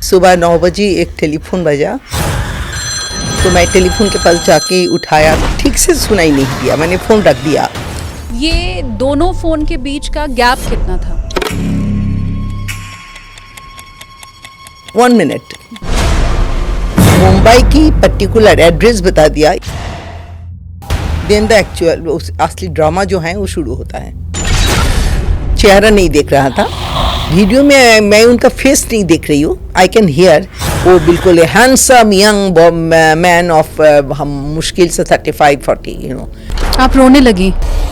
सुबह 9 बजे एक टेलीफोन बजा, तो मैं टेलीफोन के पास जाके उठाया, ठीक से सुनाई नहीं दिया, मैंने फ़ोन रख दिया। ये दोनों फ़ोन के बीच का गैप कितना था? 1 मिनट। मुंबई की पर्टिकुलर एड्रेस बता दिया, देन द एक्चुअल असली ड्रामा जो है वो शुरू होता है। चेहरा नहीं देख रहा था, वीडियो में मैं उनका फेस नहीं देख रही हूँ। आई कैन हियर वो बिल्कुल हैंडसम यंग मैन ऑफ हम मुश्किल से 35-40 यू नो। आप रोने लगी?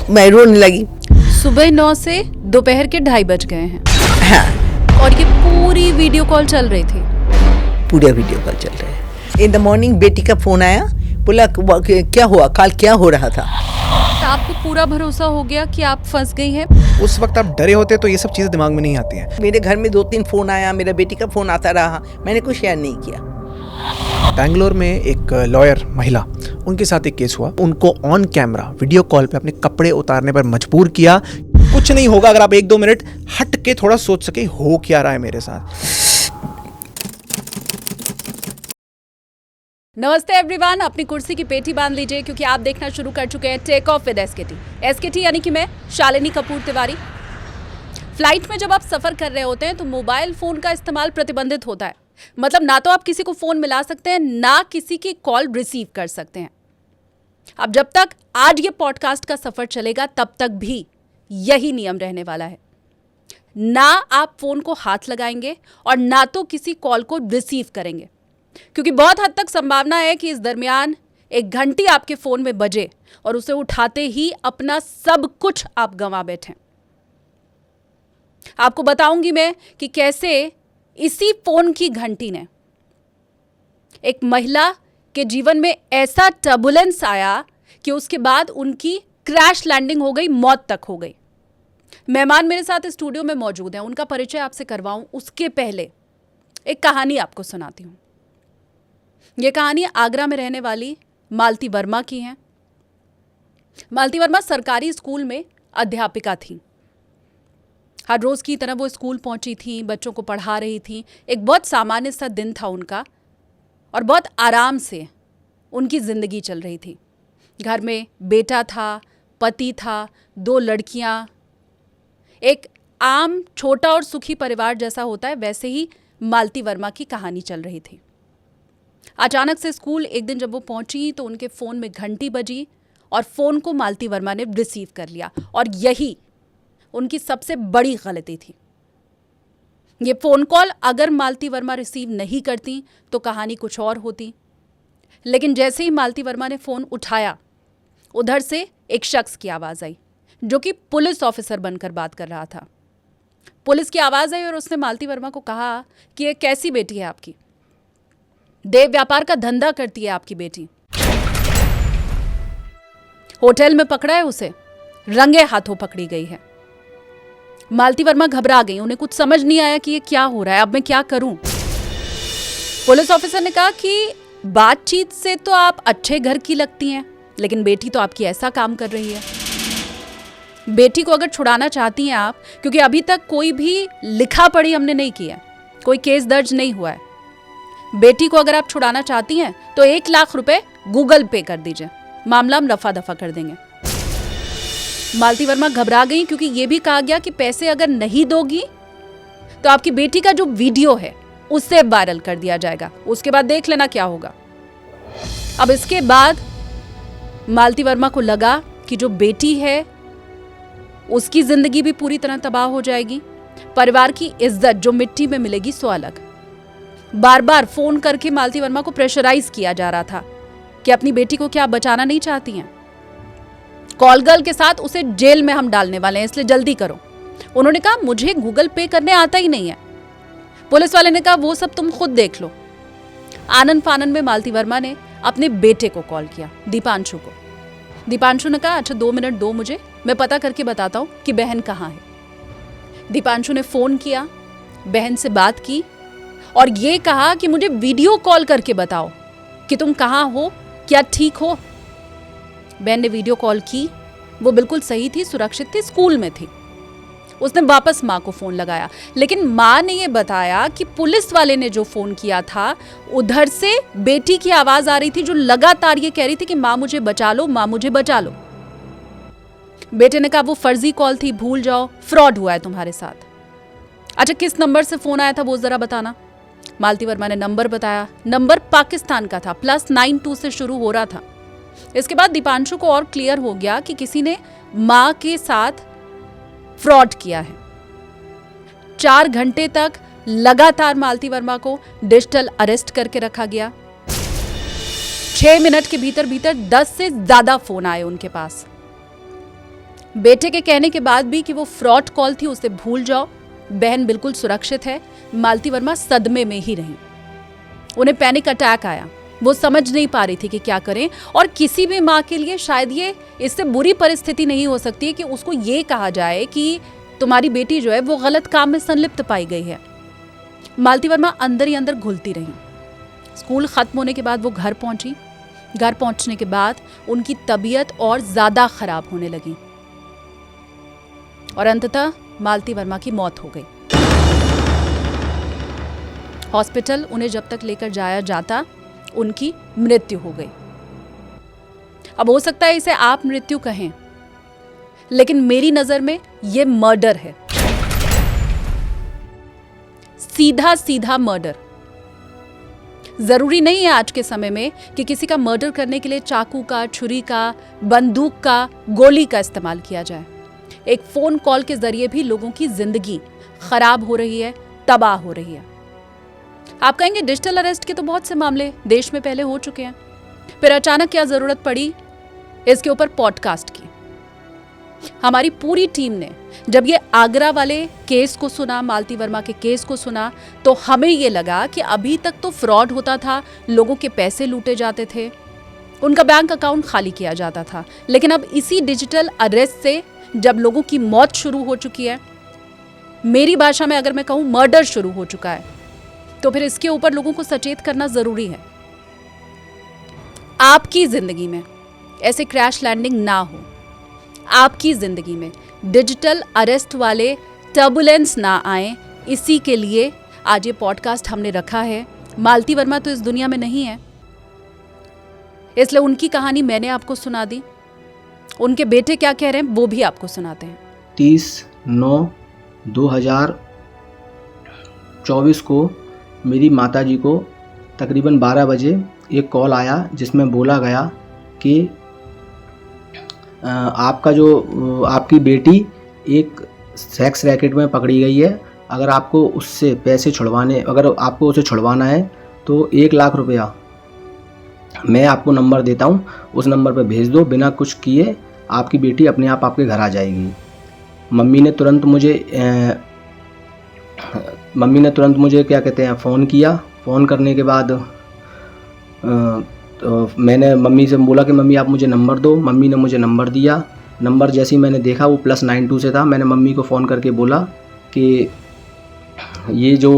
मैं रोने लगी। सुबह 9 से दोपहर के 2:30 बज गए हैं। हाँ, और ये पूरी वीडियो कॉल चल रही थी? पूरे वीडियो कॉल चल रहे हैं। इन द मॉर्निंग बेटी का फ़ोन आया, बोला क्या हुआ, कल क्या हो रहा था। तो आपको पूरा भरोसा हो गया कि आप फंस गई हैं? उस वक्त आप डरे होते तो ये सब चीज़ें दिमाग में नहीं आती हैं। मेरे घर में 2-3 फ़ोन आया, मेरा बेटी का फ़ोन आता रहा, मैंने कुछ शेयर नहीं किया। बैंगलोर में एक लॉयर महिला, उनके साथ एक केस हुआ। उनको ऑन कैमरा वीडियो कॉल पे अपने कपड़े उतारने पर मजबूर किया। कुछ नहीं होगा अगर आप 1-2 मिनट हट के थोड़ा सोच सके हो क्या रहा है मेरे साथ। नमस्ते एवरीवन, अपनी कुर्सी की पेटी बांध लीजिए क्योंकि आप देखना शुरू कर चुके हैं take off with SKT. SKT यानी कि मैं शालिनी कपूर तिवारी। फ्लाइट में जब आप सफ़र कर रहे होते हैं तो मोबाइल फ़ोन का इस्तेमाल प्रतिबंधित होता है। मतलब ना तो आप किसी को फ़ोन मिला सकते हैं, ना किसी की कॉल रिसीव कर सकते हैं। अब जब तक आज ये पॉडकास्ट का सफ़र चलेगा तब तक भी यही नियम रहने वाला है। ना आप फ़ोन को हाथ लगाएंगे और ना तो किसी कॉल को रिसीव करेंगे, क्योंकि बहुत हद तक संभावना है कि इस दरमियान एक घंटी आपके फ़ोन में बजे और उसे उठाते ही अपना सब कुछ आप गंवा बैठें। आपको बताऊंगी मैं कि कैसे इसी फ़ोन की घंटी ने एक महिला के जीवन में ऐसा टर्बुलेंस आया कि उसके बाद उनकी क्रैश लैंडिंग हो गई, मौत तक हो गई। मेहमान मेरे साथ स्टूडियो में मौजूद हैं, उनका परिचय आपसे करवाऊं उसके पहले एक कहानी आपको सुनाती हूं। ये कहानी आगरा में रहने वाली मालती वर्मा की है। मालती वर्मा सरकारी स्कूल में अध्यापिका थी। हर रोज़ की तरह वो स्कूल पहुंची थी, बच्चों को पढ़ा रही थी। एक बहुत सामान्य सा दिन था उनका और बहुत आराम से उनकी ज़िंदगी चल रही थी। घर में बेटा था, पति था, 2 लड़कियां। एक आम छोटा और सुखी परिवार जैसा होता है वैसे ही मालती वर्मा की कहानी चल रही थी। अचानक से स्कूल एक दिन जब वो पहुंची तो उनके फ़ोन में घंटी बजी और फ़ोन को मालती वर्मा ने रिसीव कर लिया। और यही उनकी सबसे बड़ी गलती थी। ये फ़ोन कॉल अगर मालती वर्मा रिसीव नहीं करती तो कहानी कुछ और होती। लेकिन जैसे ही मालती वर्मा ने फ़ोन उठाया, उधर से एक शख्स की आवाज़ आई जो कि पुलिस ऑफिसर बनकर बात कर रहा था। पुलिस की आवाज़ आई और उसने मालती वर्मा को कहा कि ये कैसी बेटी है आपकी? देह व्यापार का धंधा करती है आपकी बेटी। होटल में पकड़ा है उसे, रंगे हाथों पकड़ी गई है। मालती वर्मा घबरा गई, उन्हें कुछ समझ नहीं आया कि ये क्या हो रहा है, अब मैं क्या करूं। पुलिस ऑफिसर ने कहा कि बातचीत से तो आप अच्छे घर की लगती हैं, लेकिन बेटी तो आपकी ऐसा काम कर रही है। बेटी को अगर छुड़ाना चाहती हैं आप, क्योंकि अभी तक कोई भी लिखा पढ़ी हमने नहीं किया, कोई केस दर्ज नहीं हुआ है। बेटी को अगर आप छुड़ाना चाहती हैं तो 1 लाख रुपए गूगल पे कर दीजिए, मामला हम रफा दफा कर देंगे। मालती वर्मा घबरा गई क्योंकि यह भी कहा गया कि पैसे अगर नहीं दोगी तो आपकी बेटी का जो वीडियो है उससे वायरल कर दिया जाएगा, उसके बाद देख लेना क्या होगा। अब इसके बाद मालती वर्मा को लगा कि जो बेटी है उसकी जिंदगी भी पूरी तरह तबाह हो जाएगी, परिवार की इज्जत जो मिट्टी में मिलेगी सो अलग। बार बार फोन करके मालती वर्मा को प्रेशराइज किया जा रहा था कि अपनी बेटी को क्या बचाना नहीं चाहती हैं। कॉल गर्ल के साथ उसे जेल में हम डालने वाले हैं, इसलिए जल्दी करो। उन्होंने कहा मुझे गूगल पे करने आता ही नहीं है। पुलिस वाले ने कहा वो सब तुम खुद देख लो। आनंद फानन में मालती वर्मा ने अपने बेटे को कॉल किया, दीपांशु को। दीपांशु ने कहा अच्छा 2 मिनट दो मुझे, मैं पता करके बताता हूँ कि बहन कहाँ है। दीपांशु ने फ़ोन किया, बहन से बात की और ये कहा कि मुझे वीडियो कॉल करके बताओ कि तुम कहाँ हो, क्या ठीक हो। बहन ने वीडियो कॉल की, वो बिल्कुल सही थी, सुरक्षित थी, स्कूल में थी। उसने वापस माँ को फ़ोन लगाया, लेकिन माँ ने ये बताया कि पुलिस वाले ने जो फ़ोन किया था उधर से बेटी की आवाज़ आ रही थी जो लगातार ये कह रही थी कि माँ मुझे बचा लो, माँ मुझे बचा लो। बेटे ने कहा वो फर्जी कॉल थी, भूल जाओ, फ्रॉड हुआ है तुम्हारे साथ। अच्छा, किस नंबर से फ़ोन आया था वो ज़रा बताना। मालती वर्मा ने नंबर बताया। नंबर पाकिस्तान का था, +92 से शुरू हो रहा था। इसके बाद दीपांशु को और क्लियर हो गया कि किसी ने माँ के साथ फ्रॉड किया है। 4 घंटे तक लगातार मालती वर्मा को डिजिटल अरेस्ट करके रखा गया। 6 मिनट के भीतर भीतर 10 से ज्यादा फोन आए उनके पास। बेटे के कहने के बाद भी कि वो फ्रॉड कॉल थी, उसे भूल जाओ, बहन बिल्कुल सुरक्षित है। मालती वर्मा सदमे में ही रही। उन्हें पैनिक अटैक आया, वो समझ नहीं पा रही थी कि क्या करें। और किसी भी माँ के लिए शायद ये इससे बुरी परिस्थिति नहीं हो सकती है कि उसको ये कहा जाए कि तुम्हारी बेटी जो है वो गलत काम में संलिप्त पाई गई है। मालती वर्मा अंदर ही अंदर घुलती रही। स्कूल खत्म होने के बाद वो घर पहुंची। घर पहुंचने के बाद उनकी तबीयत और ज्यादा खराब होने लगी और अंततः मालती वर्मा की मौत हो गई। हॉस्पिटल उन्हें जब तक लेकर जाया जाता उनकी मृत्यु हो गई। अब हो सकता है इसे आप मृत्यु कहें, लेकिन मेरी नजर में यह मर्डर है, सीधा सीधा मर्डर। जरूरी नहीं है आज के समय में कि किसी का मर्डर करने के लिए चाकू का, छुरी का, बंदूक का, गोली का इस्तेमाल किया जाए। एक फोन कॉल के जरिए भी लोगों की जिंदगी खराब हो रही है, तबाह हो रही है। आप कहेंगे डिजिटल अरेस्ट के तो बहुत से मामले देश में पहले हो चुके हैं, फिर अचानक क्या जरूरत पड़ी इसके ऊपर पॉडकास्ट की। हमारी पूरी टीम ने जब ये आगरा वाले केस को सुना, मालती वर्मा के केस को सुना, तो हमें ये लगा कि अभी तक तो फ्रॉड होता था, लोगों के पैसे लूटे जाते थे, उनका बैंक अकाउंट खाली किया जाता था। लेकिन अब इसी डिजिटल अरेस्ट से जब लोगों की मौत शुरू हो चुकी है, मेरी भाषा में अगर मैं कहूं मर्डर शुरू हो चुका है, तो फिर इसके ऊपर लोगों को सचेत करना जरूरी है। आपकी जिंदगी में ऐसे क्रैश लैंडिंग ना हो, आपकी जिंदगी में डिजिटल अरेस्ट वाले टर्बुलेंस ना आए, इसी के लिए आज ये पॉडकास्ट हमने रखा है। मालती वर्मा तो इस दुनिया में नहीं है, इसलिए उनकी कहानी मैंने आपको सुना दी। उनके बेटे क्या कह रहे हैं वो भी आपको सुनाते हैं। 30/9/2024 को मेरी माताजी को तकरीबन 12 बजे एक कॉल आया जिसमें बोला गया कि आपकी बेटी एक सेक्स रैकेट में पकड़ी गई है। अगर आपको उससे पैसे अगर आपको उसे छुड़वाना है तो 1 लाख रुपया मैं आपको नंबर देता हूँ, उस नंबर पर भेज दो, बिना कुछ किए आपकी बेटी अपने आप आपके घर आ जाएगी। मम्मी ने तुरंत मुझे क्या कहते हैं फ़ोन किया। फ़ोन करने के बाद तो मैंने मम्मी से बोला कि मम्मी आप मुझे नंबर दो। मम्मी ने मुझे नंबर दिया। नंबर जैसे ही मैंने देखा वो +92 से था। मैंने मम्मी को फ़ोन करके बोला कि ये जो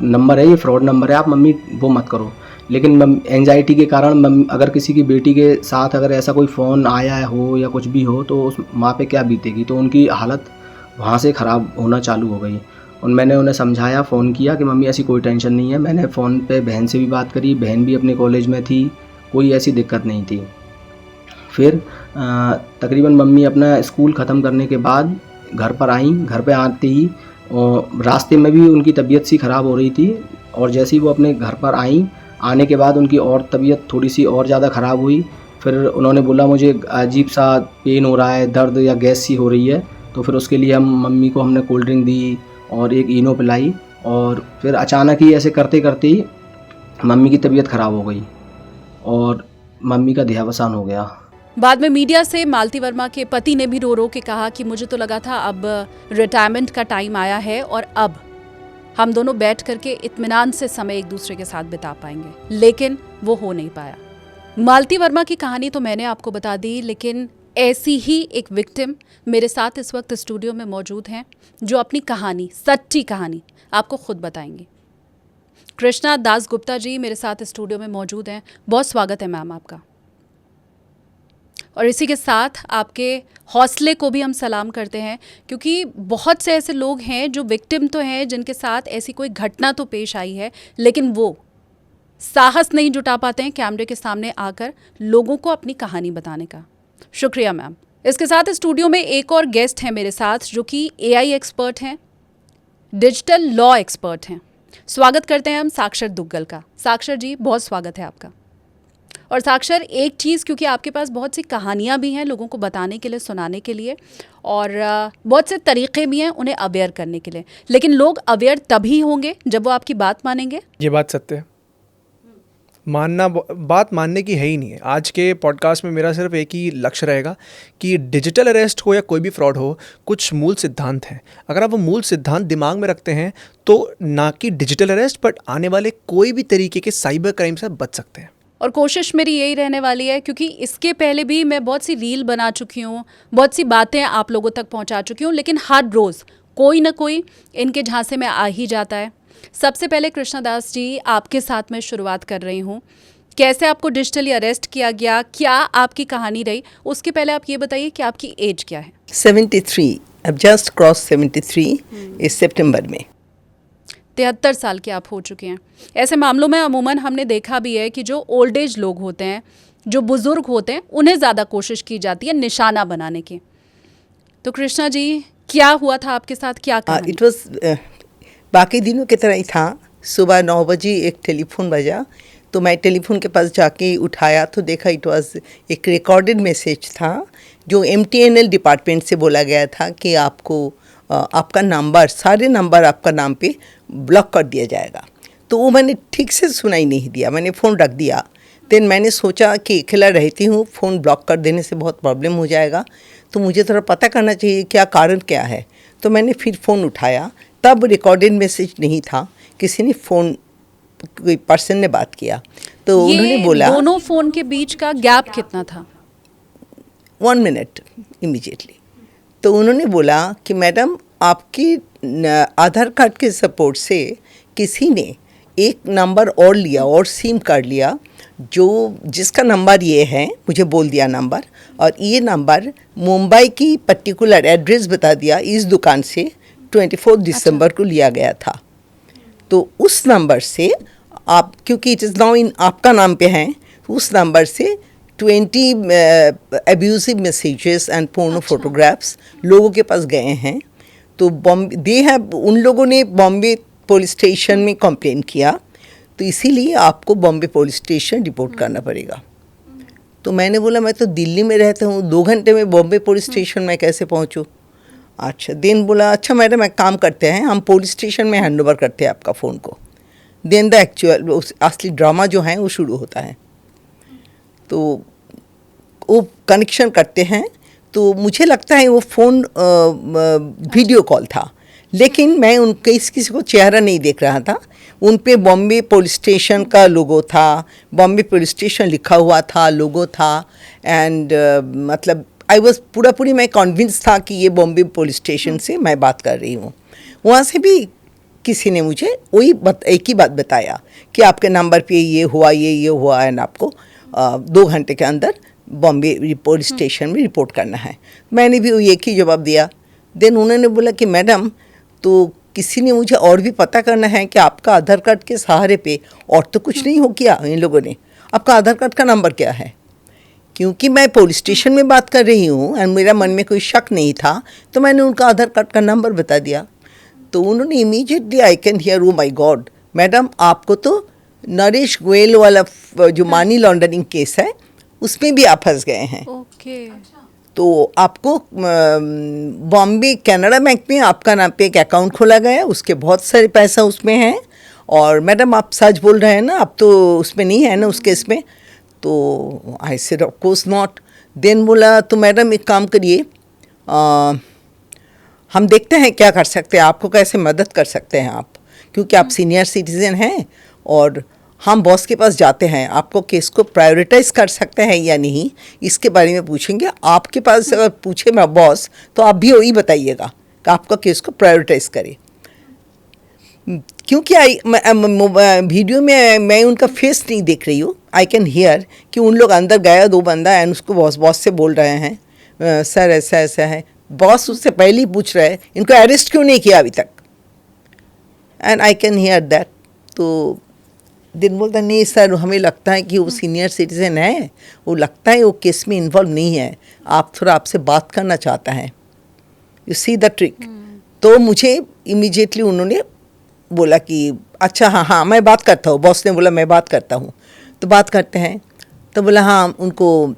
नंबर है ये फ्रॉड नंबर है, आप मम्मी वो मत करो। लेकिन एंजाइटी के कारण अगर किसी की बेटी के साथ अगर ऐसा कोई फ़ोन आया हो या कुछ भी हो तो उस माँ पे क्या बीतेगी, तो उनकी हालत वहाँ से ख़राब होना चालू हो गई। और मैंने उन्हें समझाया, फ़ोन किया कि मम्मी ऐसी कोई टेंशन नहीं है। मैंने फ़ोन पे बहन से भी बात करी, बहन भी अपने कॉलेज में थी, कोई ऐसी दिक्कत नहीं थी। फिर तकरीबन मम्मी अपना स्कूल ख़त्म करने के बाद घर पर आई। घर पे आते ही रास्ते में भी उनकी तबीयत सी ख़राब हो रही थी, और जैसे ही वो अपने घर पर आई, आने के बाद उनकी और तबीयत थोड़ी सी और ज़्यादा ख़राब हुई। फिर उन्होंने बोला मुझे अजीब सा पेन हो रहा है, दर्द या गैस सी हो रही है। तो फिर उसके लिए मम्मी को हमने कोल्ड ड्रिंक दी और एक इनो पिलाई, और फिर अचानक ही ऐसे करते करते ही मम्मी की तबीयत ख़राब हो गई और मम्मी का देहावसान हो गया। बाद में मीडिया से मालती वर्मा के पति ने भी रो रो के कहा कि मुझे तो लगा था अब रिटायरमेंट का टाइम आया है और अब हम दोनों बैठ करके इत्मीनान से समय एक दूसरे के साथ बिता पाएंगे, लेकिन वो हो नहीं पाया। मालती वर्मा की कहानी तो मैंने आपको बता दी, लेकिन ऐसी ही एक विक्टिम मेरे साथ इस वक्त स्टूडियो में मौजूद हैं जो अपनी कहानी, सच्ची कहानी आपको खुद बताएंगी। कृष्णा दास गुप्ता जी मेरे साथ स्टूडियो में मौजूद हैं। बहुत स्वागत है मैम आपका। और इसी के साथ आपके हौसले को भी हम सलाम करते हैं, क्योंकि बहुत से ऐसे लोग हैं जो विक्टिम तो हैं, जिनके साथ ऐसी कोई घटना तो पेश आई है, लेकिन वो साहस नहीं जुटा पाते हैं कैमरे के सामने आकर लोगों को अपनी कहानी बताने का। शुक्रिया मैम। इसके साथ स्टूडियो में एक और गेस्ट हैं मेरे साथ, जो कि एआई एक्सपर्ट हैं, डिजिटल लॉ एक्सपर्ट हैं। स्वागत करते हैं हम साक्षर दुग्गल का। साक्षर जी, बहुत स्वागत है आपका। और साक्षर, एक चीज़, क्योंकि आपके पास बहुत सी कहानियाँ भी हैं लोगों को बताने के लिए, सुनाने के लिए, और बहुत से तरीक़े भी हैं उन्हें अवेयर करने के लिए, लेकिन लोग अवेयर तभी होंगे जब वो आपकी बात मानेंगे। ये बात सत्य है। बात मानने की है ही नहीं है। आज के पॉडकास्ट में मेरा सिर्फ एक ही लक्ष्य रहेगा कि डिजिटल अरेस्ट हो या कोई भी फ्रॉड हो, कुछ मूल सिद्धांत हैं। अगर आप वो मूल सिद्धांत दिमाग में रखते हैं तो ना कि डिजिटल अरेस्ट, बट आने वाले कोई भी तरीके के साइबर क्राइम से बच सकते हैं। और कोशिश मेरी यही रहने वाली है, क्योंकि इसके पहले भी मैं बहुत सी रील बना चुकी हूँ, बहुत सी बातें आप लोगों तक पहुँचा चुकी हूँ, लेकिन हर रोज़ कोई ना कोई इनके झांसे में आ ही जाता है। सबसे पहले कृष्णा दास जी, आपके साथ मैं शुरुआत कर रही हूँ। कैसे आपको डिजिटली अरेस्ट किया गया, क्या आपकी कहानी रही? उसके पहले आप ये बताइए कि आपकी एज क्या है? 73, अब जस्ट क्रॉस 73 इस सितंबर में। 73 साल के आप हो चुके हैं। ऐसे मामलों में अमूमन हमने देखा भी है कि जो ओल्ड एज लोग होते हैं, जो बुज़ुर्ग होते हैं, उन्हें ज़्यादा कोशिश की जाती है निशाना बनाने की। तो कृष्णा जी, क्या हुआ था आपके साथ, क्या कहानी? इट वाज बाकी दिनों की तरह ही था। सुबह 9 बजे एक टेलीफोन बजा, तो मैं टेलीफोन के पास जाके उठाया तो देखा इट वाज एक रिकॉर्डेड मैसेज था, जो MTNL डिपार्टमेंट से बोला गया था कि आपको आपका नंबर, सारे नंबर आपका नाम पे ब्लॉक कर दिया जाएगा। तो वो मैंने ठीक से सुनाई नहीं दिया, मैंने फ़ोन रख दिया। देन मैंने सोचा कि अकेला रहती हूँ, फ़ोन ब्लॉक कर देने से बहुत प्रॉब्लम हो जाएगा, तो मुझे थोड़ा पता करना चाहिए क्या कारण क्या है। तो मैंने फिर फ़ोन उठाया, तब रिकॉर्डेड मैसेज नहीं था, किसी ने फ़ोन, कोई पर्सन ने बात किया, तो उन्होंने बोला, दोनों फ़ोन के बीच का गैप कितना था? 1 मिनट इमीडिएटली। तो उन्होंने बोला कि मैडम, आपकी आधार कार्ड के सपोर्ट से किसी ने एक नंबर और लिया और सिम कार्ड लिया, जो जिसका नंबर ये है, मुझे बोल दिया नंबर, और ये नंबर मुंबई की पर्टिकुलर एड्रेस बता दिया, इस दुकान से 24 दिसंबर को लिया गया था। तो उस नंबर से आप, क्योंकि इट इज़ नाउ इन आपका नाम पे हैं, उस नंबर से 20 abusive messages and porno photographs लोगों के पास गए हैं। तो उन लोगों ने बॉम्बे पुलिस स्टेशन में कंप्लेन किया, तो इसीलिए आपको बॉम्बे पुलिस स्टेशन रिपोर्ट करना पड़ेगा। तो मैंने बोला, मैं तो दिल्ली में रहता हूँ, 2 घंटे में बॉम्बे पुलिस स्टेशन में कैसे पहुँचूँ? अच्छा, देन बोला, अच्छा मैडम एक काम करते हैं, हम पुलिस स्टेशन में हैंड ओवर करते हैं आपका फ़ोन को। देन द एक्चुअल असली ड्रामा जो है वो शुरू होता है। तो वो कनेक्शन करते हैं, तो मुझे लगता है वो फ़ोन वीडियो कॉल था, लेकिन मैं उनके किसी को चेहरा नहीं देख रहा था। उन पे बॉम्बे पुलिस स्टेशन का लोगो था, बॉम्बे पुलिस स्टेशन लिखा हुआ था, लोगो था, एंड मतलब आई वॉज पूरी मैं कॉन्विंस था कि ये बॉम्बे पुलिस स्टेशन से मैं बात कर रही हूँ। वहाँ से भी किसी ने मुझे वही एक ही बात बताया कि आपके नंबर पे ये हुआ, ये हुआ, एंड आपको 2 घंटे के अंदर बॉम्बे पुलिस स्टेशन में रिपोर्ट करना है। मैंने भी एक ही जवाब दिया। देन उन्होंने बोला कि मैडम, तो किसी ने मुझे और भी पता करना है कि आपका आधार कार्ड के सहारे पे और तो कुछ नहीं हो किया इन लोगों ने, आपका आधार कार्ड का नंबर क्या है? क्योंकि मैं पुलिस स्टेशन में बात कर रही हूँ और मेरा मन में कोई शक नहीं था, तो मैंने उनका आधार कार्ड का नंबर बता दिया। तो उन्होंने immediately, I can hear, oh my God madam, आपको तो नरेश गोयल वाला जो मनी लॉन्ड्रिंग केस है उसमें भी आप फंस गए हैं। ओके। तो आपको बॉम्बे कैनरा बैंक में आपका नाम पे एक अकाउंट खोला गया, उसके बहुत सारे पैसा उसमें हैं, और मैडम आप सच बोल रहे हैं ना, आप तो उसमें नहीं है ना उस केस में? तो I said of course not. Then बोला, तो मैडम एक काम करिए, हम देखते हैं क्या कर सकते हैं, आपको कैसे मदद कर सकते हैं आप, क्योंकि आप सीनियर सिटीज़न हैं और हम बॉस के पास जाते हैं, आपको केस को प्रायोरिटाइज कर सकते हैं या नहीं इसके बारे में पूछेंगे। आपके पास अगर पूछे मैं बॉस, तो आप भी वही बताइएगा कि आपका केस को प्रायोरिटाइज करें। क्योंकि वीडियो में मैं उनका फेस नहीं देख रही हूँ, आई कैन हियर कि उन लोग अंदर गया 2 बंदा एंड उसको बॉस से बोल रहे हैं सर ऐसा ऐसा है. बॉस उससे पहले ही पूछ रहे हैं इनको अरेस्ट क्यों नहीं किया अभी तक. And I can hear that. तो दिन बोलता नहीं सर हमें लगता है कि वो सीनियर सिटीजन है, वो लगता है वो केस में इन्वॉल्व नहीं है, आप थोड़ा आपसे बात करना चाहता है. You see the trick. तो मुझे इमीडिएटली उन्होंने बोला कि अच्छा हाँ मैं बात करता हूँ. बॉस ने बोला मैं बात करता हूँ. तो बात करते हैं तो बोला हाँ उनको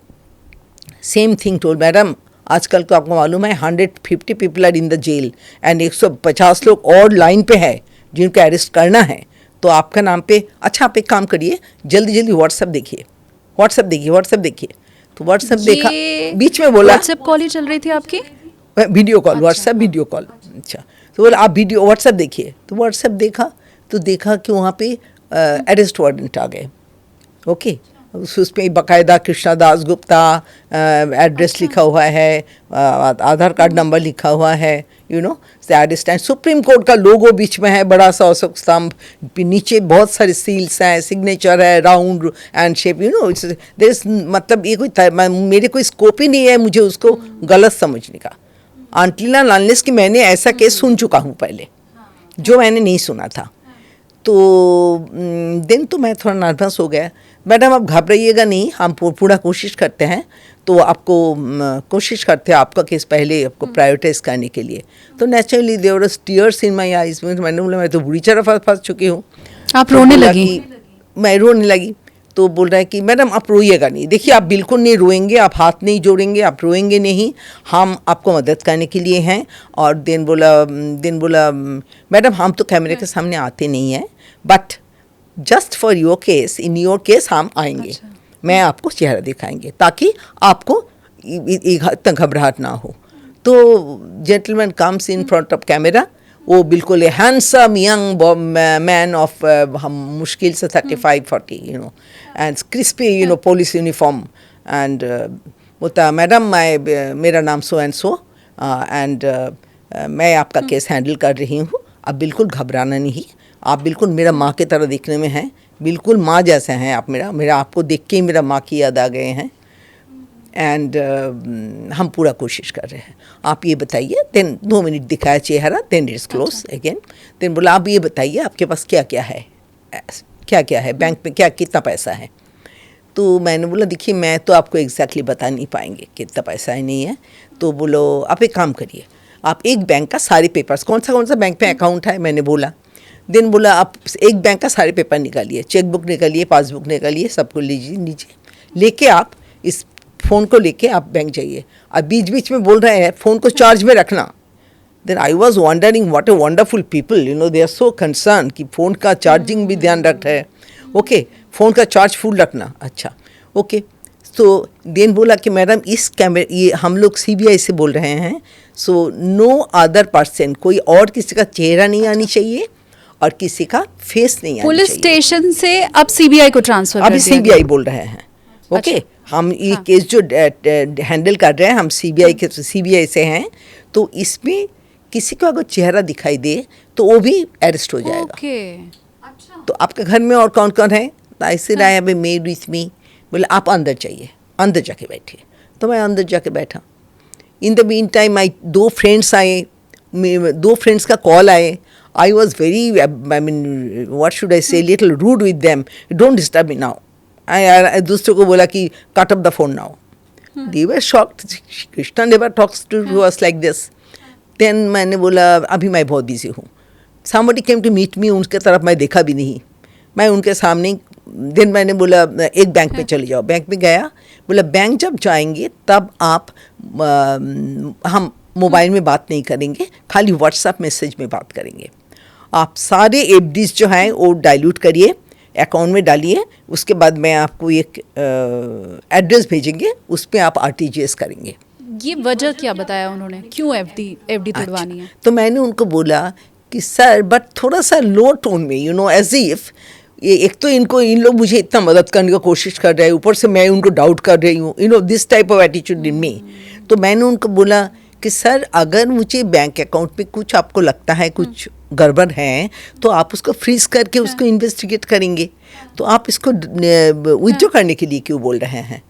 सेम थिंग टोल्ड मैडम आजकल तो आपको मालूम है 150 people are in the jail and 150 लोग और लाइन पे है जिनको अरेस्ट करना है. तो आपका नाम पे अच्छा आप एक काम करिए जल्दी जल्दी व्हाट्सएप देखिए. तो व्हाट्सएप देखा, बीच में बोला व्हाट्सएप कॉल ही चल रही थी आपकी? Video call. WhatsApp video call. अच्छा तो बोला आप वीडियो व्हाट्सएप देखिए. तो व्हाट्सएप देखा तो देखा कि वहाँ पे अरेस्ट वारंट आ गए. ओके उसमें बाकायदा कृष्णा दास गुप्ता एड्रेस लिखा हुआ है, आधार कार्ड नंबर लिखा हुआ है, you know arrest. And supreme court का लोगो बीच में है बड़ा सा अशोक स्तंभ, नीचे बहुत सारे सील्स हैं, सिग्नेचर है round and shape, you know there is मतलब ये कोई मेरे कोई स्कोप ही नहीं है मुझे उसको गलत समझने का. अनटिल एंड अनलेस कि मैंने ऐसा केस सुन चुका हूँ पहले जो मैंने नहीं सुना था. तो दिन तो मैं थोड़ा नर्वस हो गया. मैडम आप घबराइएगा नहीं, हम पूरा कोशिश करते हैं. तो आपको कोशिश करते हैं आपका केस पहले आपको प्रायोरिटाइज करने के लिए. तो naturally there were tears in my eyes. मैंने बोला मैं तो बुरी तरह फंस चुकी हूँ. आप रोने लगी? मैं रोने लगी. तो बोल रहा है कि मैडम आप रोइएगा नहीं. देखिए आप बिल्कुल नहीं रोएंगे, आप हाथ नहीं जोड़ेंगे, आप रोएंगे नहीं, हम आपको मदद करने के लिए हैं. और दिन बोला मैडम हम तो कैमरे के सामने आते नहीं हैं but just for your case in your case हम आएंगे. अच्छा. मैं आपको चेहरा दिखाएंगे ताकि आपको इतना घबराहट ना हो. तो gentleman comes in front of camera. वो बिल्कुल हैंडसम यंग मैन ऑफ हम मुश्किल से 35-40 you know and crispy you know police uniform. And बोलता मैडम मेरा नाम सो एंड सो एंड मैं आपका केस हैंडल कर रही हूँ. आप बिल्कुल घबराना नहीं, आप बिल्कुल मेरा माँ की तरह दिखने में हैं, बिल्कुल माँ जैसे हैं आप. मेरा आपको देख के ही मेरा माँ की याद आ गए हैं. एंड हम पूरा कोशिश कर रहे हैं. आप ये बताइए. देन 2 मिनट दिखाया चेहरा. Then it's close again. Then बोला आप ये बताइए आपके पास क्या क्या है बैंक में कितना पैसा है. तो मैंने बोला देखिए मैं तो आपको एग्जैक्टली बता नहीं पाएंगे कितना पैसा है नहीं है. तो बोलो आप एक काम करिए आप एक बैंक का सारे पेपर्स कौन सा बैंक में अकाउंट है मैंने बोला. दिन बोला आप एक बैंक का सारे पेपर निकालिए, चेकबुक निकालिए, पासबुक निकालिए, सबको लीजिए. लेके आप इस फ़ोन को लेके आप बैंक जाइए. अब बीच बीच में बोल रहे हैं फ़ोन को चार्ज में रखना. Then I was wondering what a wonderful people you know they are so concern कि फ़ोन का चार्जिंग भी ध्यान रख रहे हैं. ओके फ़ोन का चार्ज फुल रखना. अच्छा ओके. तो देन बोला कि मैडम इस कैमरे ये हम लोग CBI से बोल रहे हैं. सो नो अदर पर्सन कोई और किसी का चेहरा नहीं आनी चाहिए और किसी का फेस नहीं आना चाहिए. पुलिस स्टेशन से अब CBI को ट्रांसफर अभी CBI बोल रहे हैं. ओके हम ये केस जो हैंडल कर रहे हैं हम CBI से हैं. तो इसमें किसी को अगर चेहरा दिखाई दे तो वो भी अरेस्ट हो जाएगा. ओके. तो आपके घर में और कौन कौन है. आई said I have a made with me. बोले आप अंदर जाइए, अंदर जाके बैठिए. तो मैं अंदर जाके बैठा. In the mean time 2 friends आए, 2 फ्रेंड्स का कॉल आए. I was very, I mean, what should I say, little rude with them. Don't disturb me now. I दूसरों को बोला कि cut up the phone now. They were shocked. Krishna never talks to us like this. Then मैंने बोला अभी मैं बहुत busy हूँ. Somebody came to meet me. उनके तरफ मैं देखा भी नहीं. मैं उनके सामने. दिन मैंने बोला एक बैंक में चले जाओ. बैंक में गया. बोला बैंक जब जाएंगे तब आप हम मोबाइल में बात नहीं करेंगे, खाली व्हाट्सएप मैसेज में बात करेंगे. आप सारे FDs जो हैं वो डाइल्यूट करिए, अकाउंट में डालिए. उसके बाद मैं आपको एक एड्रेस भेजेंगे, उस पर आप RTGS करेंगे. ये वजह क्या बताया उन्होंने, क्यों FD तुड़वानी है? तो मैंने उनको बोला कि सर बट थोड़ा सा लो टोन में यू नो एज इफ एक तो इन लोग मुझे इतना मदद करने की कोशिश कर रहे हैं, ऊपर से मैं उनको डाउट कर रही हूँ, you know this type of attitude in me. तो मैंने उनको बोला कि सर अगर मुझे बैंक अकाउंट में कुछ आपको लगता है कुछ गड़बड़ है तो आप उसको फ्रीज करके उसको इन्वेस्टिगेट करेंगे, तो आप इसको विथड्रॉ करने के लिए क्यों बोल रहे हैं?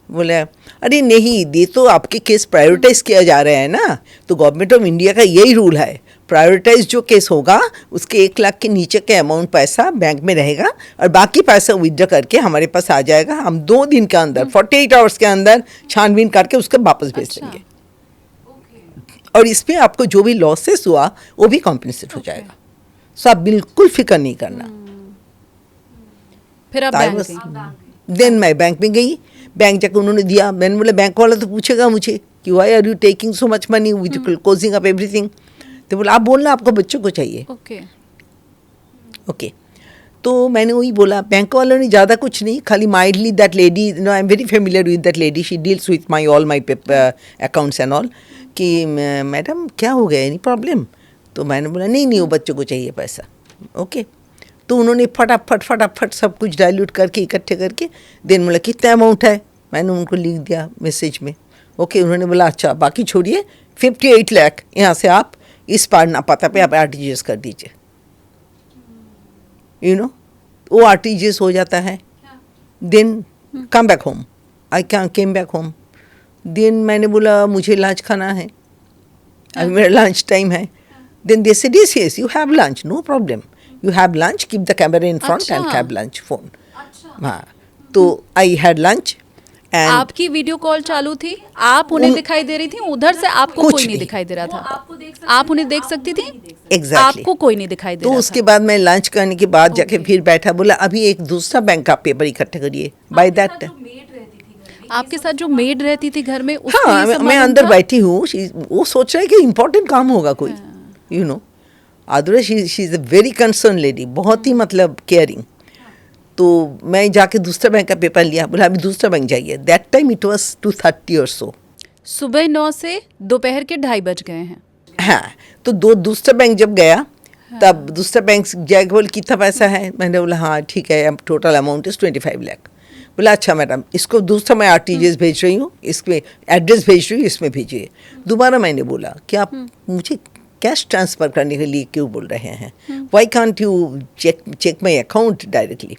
बोले अरे नहीं, ये तो आपके केस प्रायोरिटाइज किया जा रहा है ना, तो गवर्नमेंट ऑफ इंडिया का यही रूल है, प्रायोरिटाइज जो केस होगा उसके 1 लाख के नीचे का अमाउंट पैसा बैंक में रहेगा और बाकी पैसा विथड्रॉ करके हमारे पास आ जाएगा, हम 2 दिन के अंदर 48 आवर्स के अंदर छानबीन करके उसको वापस भेज देंगे। और इसमें आपको जो भी लॉसेस हुआ वो भी कॉम्पनसेट हो जाएगा, सो आप बिल्कुल फिक्र नहीं करना। फिर आप बैंक गई? देन मैं बैंक में गई, बैंक जाकर उन्होंने दिया, मैंने बोला बैंक वाला तो पूछेगा मुझे कि why are you taking so much money with closing up everything, तो बोला आप बोलना आपको बच्चों को चाहिए। ओके तो मैंने वही बोला, बैंक वालों ने ज़्यादा कुछ नहीं, खाली mildly that lady, no I am very familiar with that lady, she deals with my all my accounts and all, कि मैडम क्या हो गया, एनी प्रॉब्लम? तो मैंने बोला नहीं नहीं वो बच्चों को चाहिए पैसा। ओके तो उन्होंने फटाफट सब कुछ डाइल्यूट करके इकट्ठे करके देन बोला कितना अमाउंट है, मैंने उनको लिख दिया मैसेज में। ओके उन्होंने बोला अच्छा बाकी छोड़िए, 58 लाख यहाँ से आप इस पता पे आप RTGS कर दीजिए, यू नो वो RTGS हो जाता है। Then come back home, I came back home. Then मैंने बोला मुझे लंच खाना है, अभी मेरा लंच टाइम है। Then they said yes you have lunch, no problem, you have lunch, keep the camera in front and have lunch phone. हाँ तो आई हैड लंच। आपकी वीडियो कॉल चालू थी, आप उन्हें दिखाई दे रही थी, उधर से आपको कोई नहीं दिखाई दे रहा था, आप उन्हें देख सकती थी? Exactly. आपको कोई नहीं दिखाई दे तो रहा उसके था। बाद मैं लंच करने के बाद जाके फिर बैठा, बोला अभी एक दूसरा बैंक का पेपर इकट्ठा करिए। बाय दैट आपके साथ जो मेड रहती थी घर में, उसको हाँ ये सब मैं मालूम अंदर था? बैठी हूँ, वो सोच रहा है कि इम्पोर्टेंट काम होगा कोई, you know. Otherwise she is a very concern lady, बहुत ही मतलब केयरिंग। तो मैं जाके दूसरा बैंक का पेपर लिया, बोला अभी दूसरा बैंक जाइए। दैट टाइम इट वॉज 2:30 और सो। सुबह 9 से दोपहर के 2:30 बज गए हैं। हाँ तो दूसरा बैंक जब गया तब दूसरा बैंक जाके बोले कितना पैसा है, मैंने बोला हाँ ठीक है टोटल अमाउंट इज़ 25 लाख। बोला अच्छा मैडम इसको दूसरा मैं RTGS भेज रही हूँ, इसमें एड्रेस भेज रही हूँ, इसमें भेजिए। दोबारा मैंने बोला कि आप मुझे कैश ट्रांसफ़र करने के लिए क्यों बोल रहे हैं, why can't you check my account directly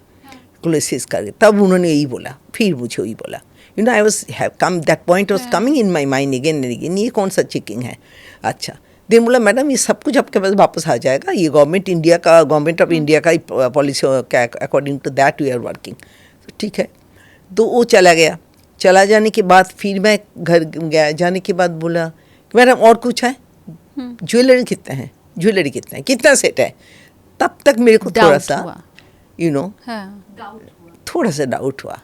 क्लोसिस करके। तब उन्होंने यही बोला, फिर मुझे वही बोला, you know I was have come that point was coming in my mind again and again, ये कौन सा चेकिंग है। अच्छा दिन बोला मैडम ये सब कुछ आपके पास वापस आ जाएगा, ये गवर्नमेंट ऑफ इंडिया का policy according to that we are working. ठीक है तो वो चला गया। चला जाने के बाद फिर मैं घर गया, जाने के बाद बोला मैडम और कुछ है, ज्वेलरी कितना है, ज्वेलरी कितना है, कितना सेट है। तब तक मेरे को थोड़ा सा यू नो थोड़ा सा डाउट हुआ।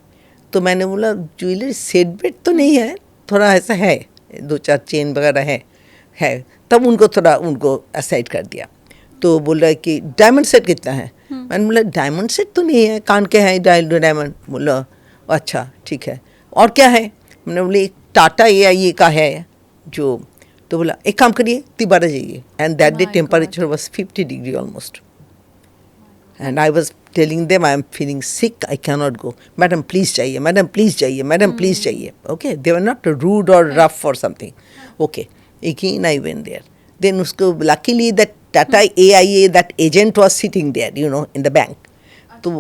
तो मैंने बोला ज्वेलरी सेट बेट तो नहीं है, थोड़ा ऐसा है, 2-4 चेन वगैरह है। तब उनको असाइड कर दिया। तो बोल रहा है कि डायमंड सेट कितना है, मैंने बोला डायमंड सेट तो नहीं है, कान के हैं डायमंड। बोला अच्छा ठीक है और क्या है, मैंने बोले एक टाटा AIA का है जो। तो बोला एक काम करिए तिबारा जाइए। And that day temperature was 50 degree almost and I was telling them I am feeling sick, I can not go. Madam please जाइए, मैडम प्लीज़ जाइए, मैडम प्लीज़ जाइए। Okay they were not rude और rough और something. Okay again I went there. Then उसको luckily that Tata AIA that agent was sitting there, you know, in the bank. तो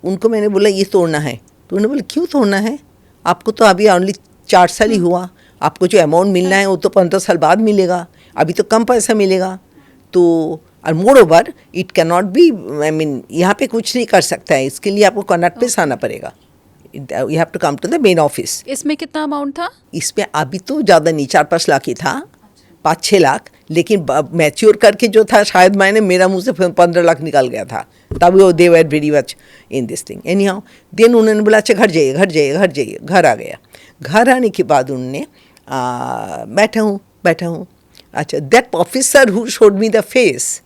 उनको मैंने बोला ये तोड़ना है, तो उन्होंने बोला क्यों तोड़ना है, आपको तो अभी ओनली 4 साल ही हुआ, आपको जो अमाउंट मिलना है वो तो 15 साल बाद मिलेगा, अभी तो कम पैसा मिलेगा। तो और more over it can not be, I mean यहाँ पे कुछ नहीं कर सकता है, इसके लिए आपको कर्नाटक पे आना पड़ेगा, you have to come to the main office. इसमें कितना अमाउंट था? इसमें अभी तो ज़्यादा नहीं, 4-5 लाख ही था, 5-6 लाख, लेकिन मैच्योर करके जो था शायद मेरा मुंह से 15 लाख निकल गया था, तब वो they were very much in this thing. Anyhow then उन्होंने बोला अच्छा घर जाइए। घर आ गया। घर आने के बाद उन्होंने बैठा हूँ अच्छा that officer who showed me the face,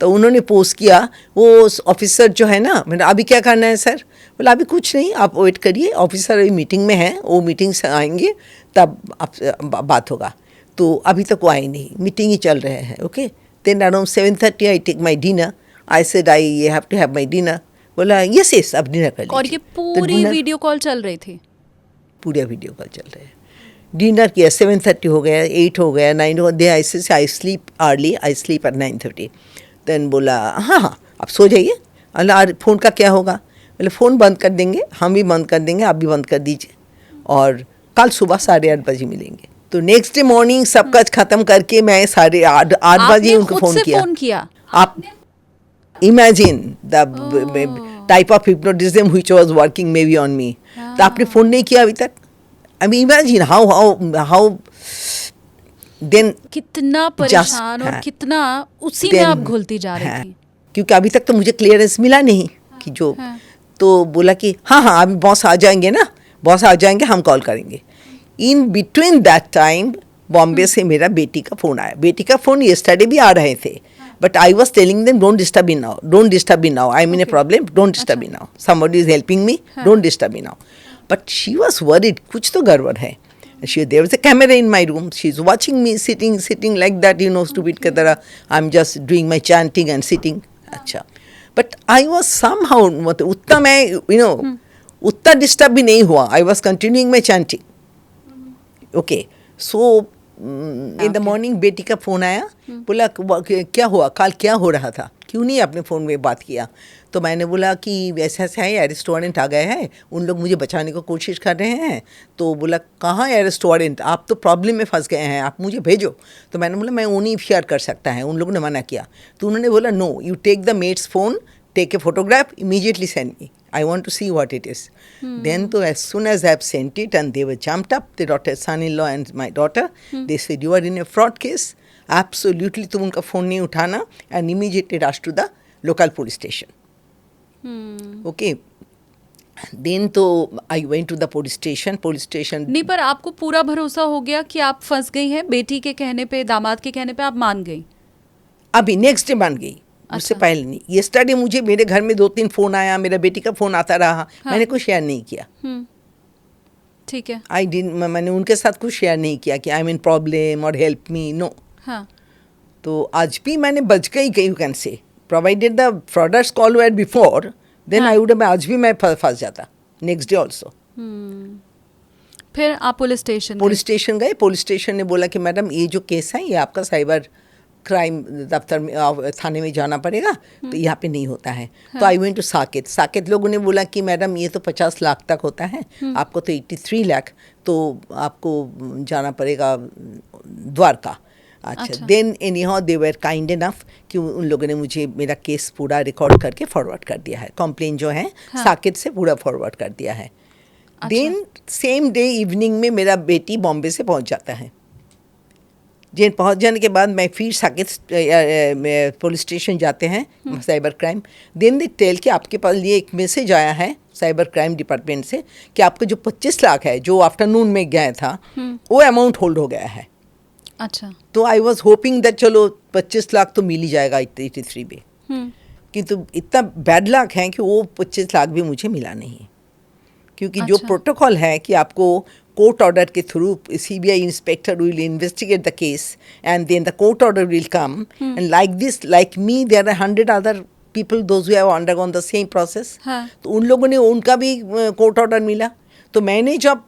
तो उन्होंने पोस्ट किया, वो ऑफिसर जो है ना, मैंने अभी क्या करना है सर, बोला अभी कुछ नहीं आप वेट करिए, ऑफिसर अभी मीटिंग में है, वो मीटिंग से आएंगे तब आपसे बात होगा। तो अभी तक वो आए नहीं, मीटिंग ही चल रहे हैं। Okay then around 7:30 I take my dinner, I said I have to have my dinner. बोला यस अब डिनर कर लीजिए। और ये पूरी वीडियो कॉल चल रही थी? पूरा वीडियो कॉल चल रहे हैं। डिनर किया, 7:30 हो गया, 8 हो गया, 9 हो गया, ऐसे I sleep early, I sleep at 9:30. Then बोला हाँ आप सो जाइए. अल्लाह फ़ोन का क्या होगा? बोले फ़ोन बंद कर देंगे, हम भी बंद कर देंगे, आप भी बंद कर दीजिए और कल सुबह 8:30 बजे मिलेंगे. तो नेक्स्ट डे मॉर्निंग सब काज ख़त्म करके मैं 8:30 बजे उनको फ़ोन किया. आप imagine the type of hypnotism which was working maybe on me. तो आपने फ़ोन नहीं किया अभी तक? I mean imagine how then कितना परेशान और कितना उसी में आप घुलती जा रही थी. क्योंकि अभी तक तो मुझे क्लियरेंस मिला नहीं कि जो तो बोला कि हाँ अभी बॉस आ जाएंगे ना, बॉस आ जाएंगे, हम कॉल करेंगे. In between that time Bombay से मेरा बेटी का फ़ोन आया. बेटी का फ़ोन येस्टरडे भी आ रहे थे, but I was telling them don't disturb me now, don't disturb me now, I mean a problem, don't disturb me now, somebody is helping me, don't disturb me now. But she was worried, कुछ तो गड़बड़ है. There was a camera in my room. She's watching me sitting like that, stupid की तरह. I'm just doing my chanting and sitting. अच्छा. But I was somehow, उतना मैं, उतना disturb भी नहीं हुआ. I was continuing my chanting. Okay. So, in the morning बेटी का फ़ोन आया. बोला क्या हुआ, कल क्या हो रहा था, क्यों नहीं आपने फ़ोन में बात किया? तो मैंने बोला कि ऐसा ऐसा है, अरेस्ट वारंट आ गए हैं, उन लोग मुझे बचाने की कोशिश कर रहे हैं. तो बोला कहाँ है अरेस्ट वारंट, आप तो प्रॉब्लम में फंस गए हैं, आप मुझे भेजो. तो मैंने बोला मैं उन्हीं शेयर कर सकता है, उन लोगों ने मना किया. तो उन्होंने बोला no, you take the mate's phone, take a photograph, immediately send me, I want to see what it is. Then, so as soon as I have sent it, and they were jumped up, the daughter, son-in-law and my daughter, they said, you are in a fraud case. Absolutely, तुम उनका phone नहीं उठाना, and immediately rush to the local police station. Okay. Then तो I went to the police station. नहीं, पर आपको पूरा भरोसा हो गया कि आप फंस गई हैं, बेटी के कहने पे, दामाद के कहने पे आप मान गई? अभी नेक्स्ट डे मान गई, उससे पहले नहीं. येस्टरडे मुझे मेरे घर में 2-3 फ़ोन आया, मेरा बेटी का फ़ोन आता रहा, मैंने कुछ शेयर नहीं किया. ठीक है. मैंने उनके साथ कुछ शेयर नहीं किया कि आई एम इन प्रॉब्लम और हेल्प मी, नो. हाँ. तो आज भी मैंने बच गई, you can say, provided the frauders call where before, then I would, आज भी मैं फंस जाता नेक्स्ट डे ऑल्सो. फिर आप पुलिस स्टेशन गए. पुलिस स्टेशन ने बोला कि मैडम ये जो केस है ये आपका साइबर क्राइम दफ्तर में, थाने में जाना पड़ेगा, तो यहाँ पे नहीं होता है. तो आई वेंट टू साकेत लोगों ने बोला कि मैडम ये तो 50 लाख तक होता है, आपको तो 83 लाख, तो आपको जाना पड़ेगा द्वारका. अच्छा. Then anyhow they were kind enough कि उन लोगों ने मुझे मेरा केस पूरा रिकॉर्ड करके फॉरवर्ड कर दिया है, कंप्लेन जो है साकेत से पूरा फॉरवर्ड कर दिया है. देन सेम डे इवनिंग में मेरा बेटी बॉम्बे से पहुँच जाता है. जेल पहुंच जाने के बाद मैं फिर साकेत पुलिस स्टेशन जाते हैं, cyber crime. Then they tell कि आपके पास ये एक मैसेज आया है साइबर क्राइम डिपार्टमेंट से कि आपका जो 25 लाख है जो आफ्टरनून में गया था, वो अमाउंट होल्ड हो गया है. अच्छा. तो आई वॉज होपिंग दैट चलो 25 लाख तो मिल ही जाएगा 83 में, किंतु इतना बैड लक है कि वो 25 लाख भी मुझे मिला नहीं. क्योंकि जो प्रोटोकॉल है कि आपको कोर्ट ऑर्डर के through CBI inspector will investigate the case and then the court order will come, and like me there are 100 other people those who have undergone the same process. तो उन लोगों ने, उनका भी कोर्ट ऑर्डर मिला. तो मैंने जब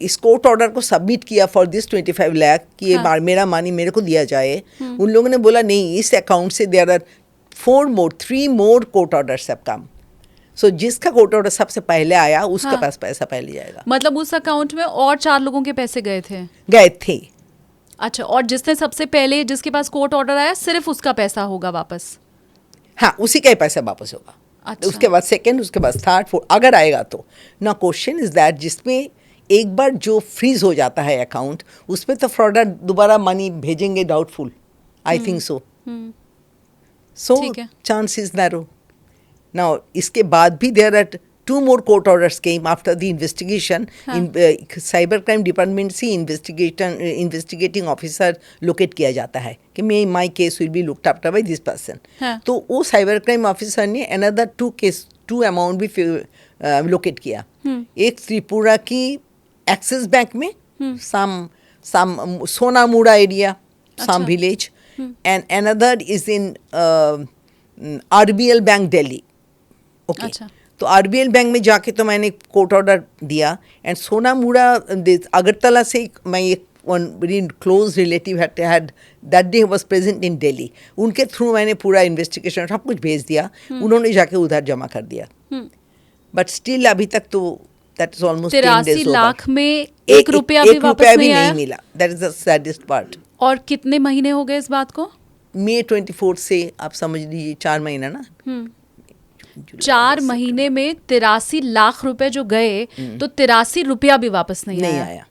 इस कोर्ट ऑर्डर को सबमिट किया फॉर दिस 25 लाख कि ये मेरा मनी मेरे को दिया जाए, उन लोगों ने बोला नहीं, इस अकाउंट से there are 3 more court orders have come. So जिसका कोर्ट ऑर्डर सबसे पहले आया उसका पास पैसा पहले जाएगा. मतलब उस अकाउंट में और 4 लोगों के पैसे गए थे. अच्छा. और जिसने सबसे पहले, जिसके पास कोर्ट ऑर्डर आया, सिर्फ उसका पैसा होगा वापस? हाँ, उसी का ही पैसा वापस होगा. अच्छा. उसके बाद सेकंड, उसके बाद थर्ड, फोर्थ अगर आएगा तो. ना क्वेश्चन इज दैट जिसमें एक बार जो फ्रीज हो जाता है अकाउंट, उसमें तो फ्रॉडर दोबारा मनी भेजेंगे, doubtful. I think so. Chance is narrow. Now, इसके बाद भी there are 2 more court orders came after the investigation. In cyber crime department से investigating officer locate किया जाता है कि my case will be looked after by this person. तो वो cyber crime officer ने another 2 amount भी locate किया. एक त्रिपुरा की एक्सिस बैंक में, some सोनामुड़ा area, some village, and another is in RBL Bank Delhi. Okay. तो आरबीएल बैंक में जाके तो मैंने कोर्ट ऑर्डर दिया एंड सोनामुड़ा अगरतला से मैं एक one very close relative had that day was present in Delhi, उनके थ्रू मैंने पूरा इन्वेस्टिगेशन सब कुछ भेज दिया, उन्होंने जाके उधर जमा कर दिया। बट स्टिल अभी तक तो दैट इज ऑलमोस्ट 83 लाख में 1 रुपया भी वापस नहीं आया। मिला। That is the saddest part. और कितने महीने हो गए इस बात को? मई 24 से आप समझ लीजिए 4 महीना ना। 4 महीने में 83 लाख रुपए जो गए, तो 83 रुपया भी वापस नहीं आया।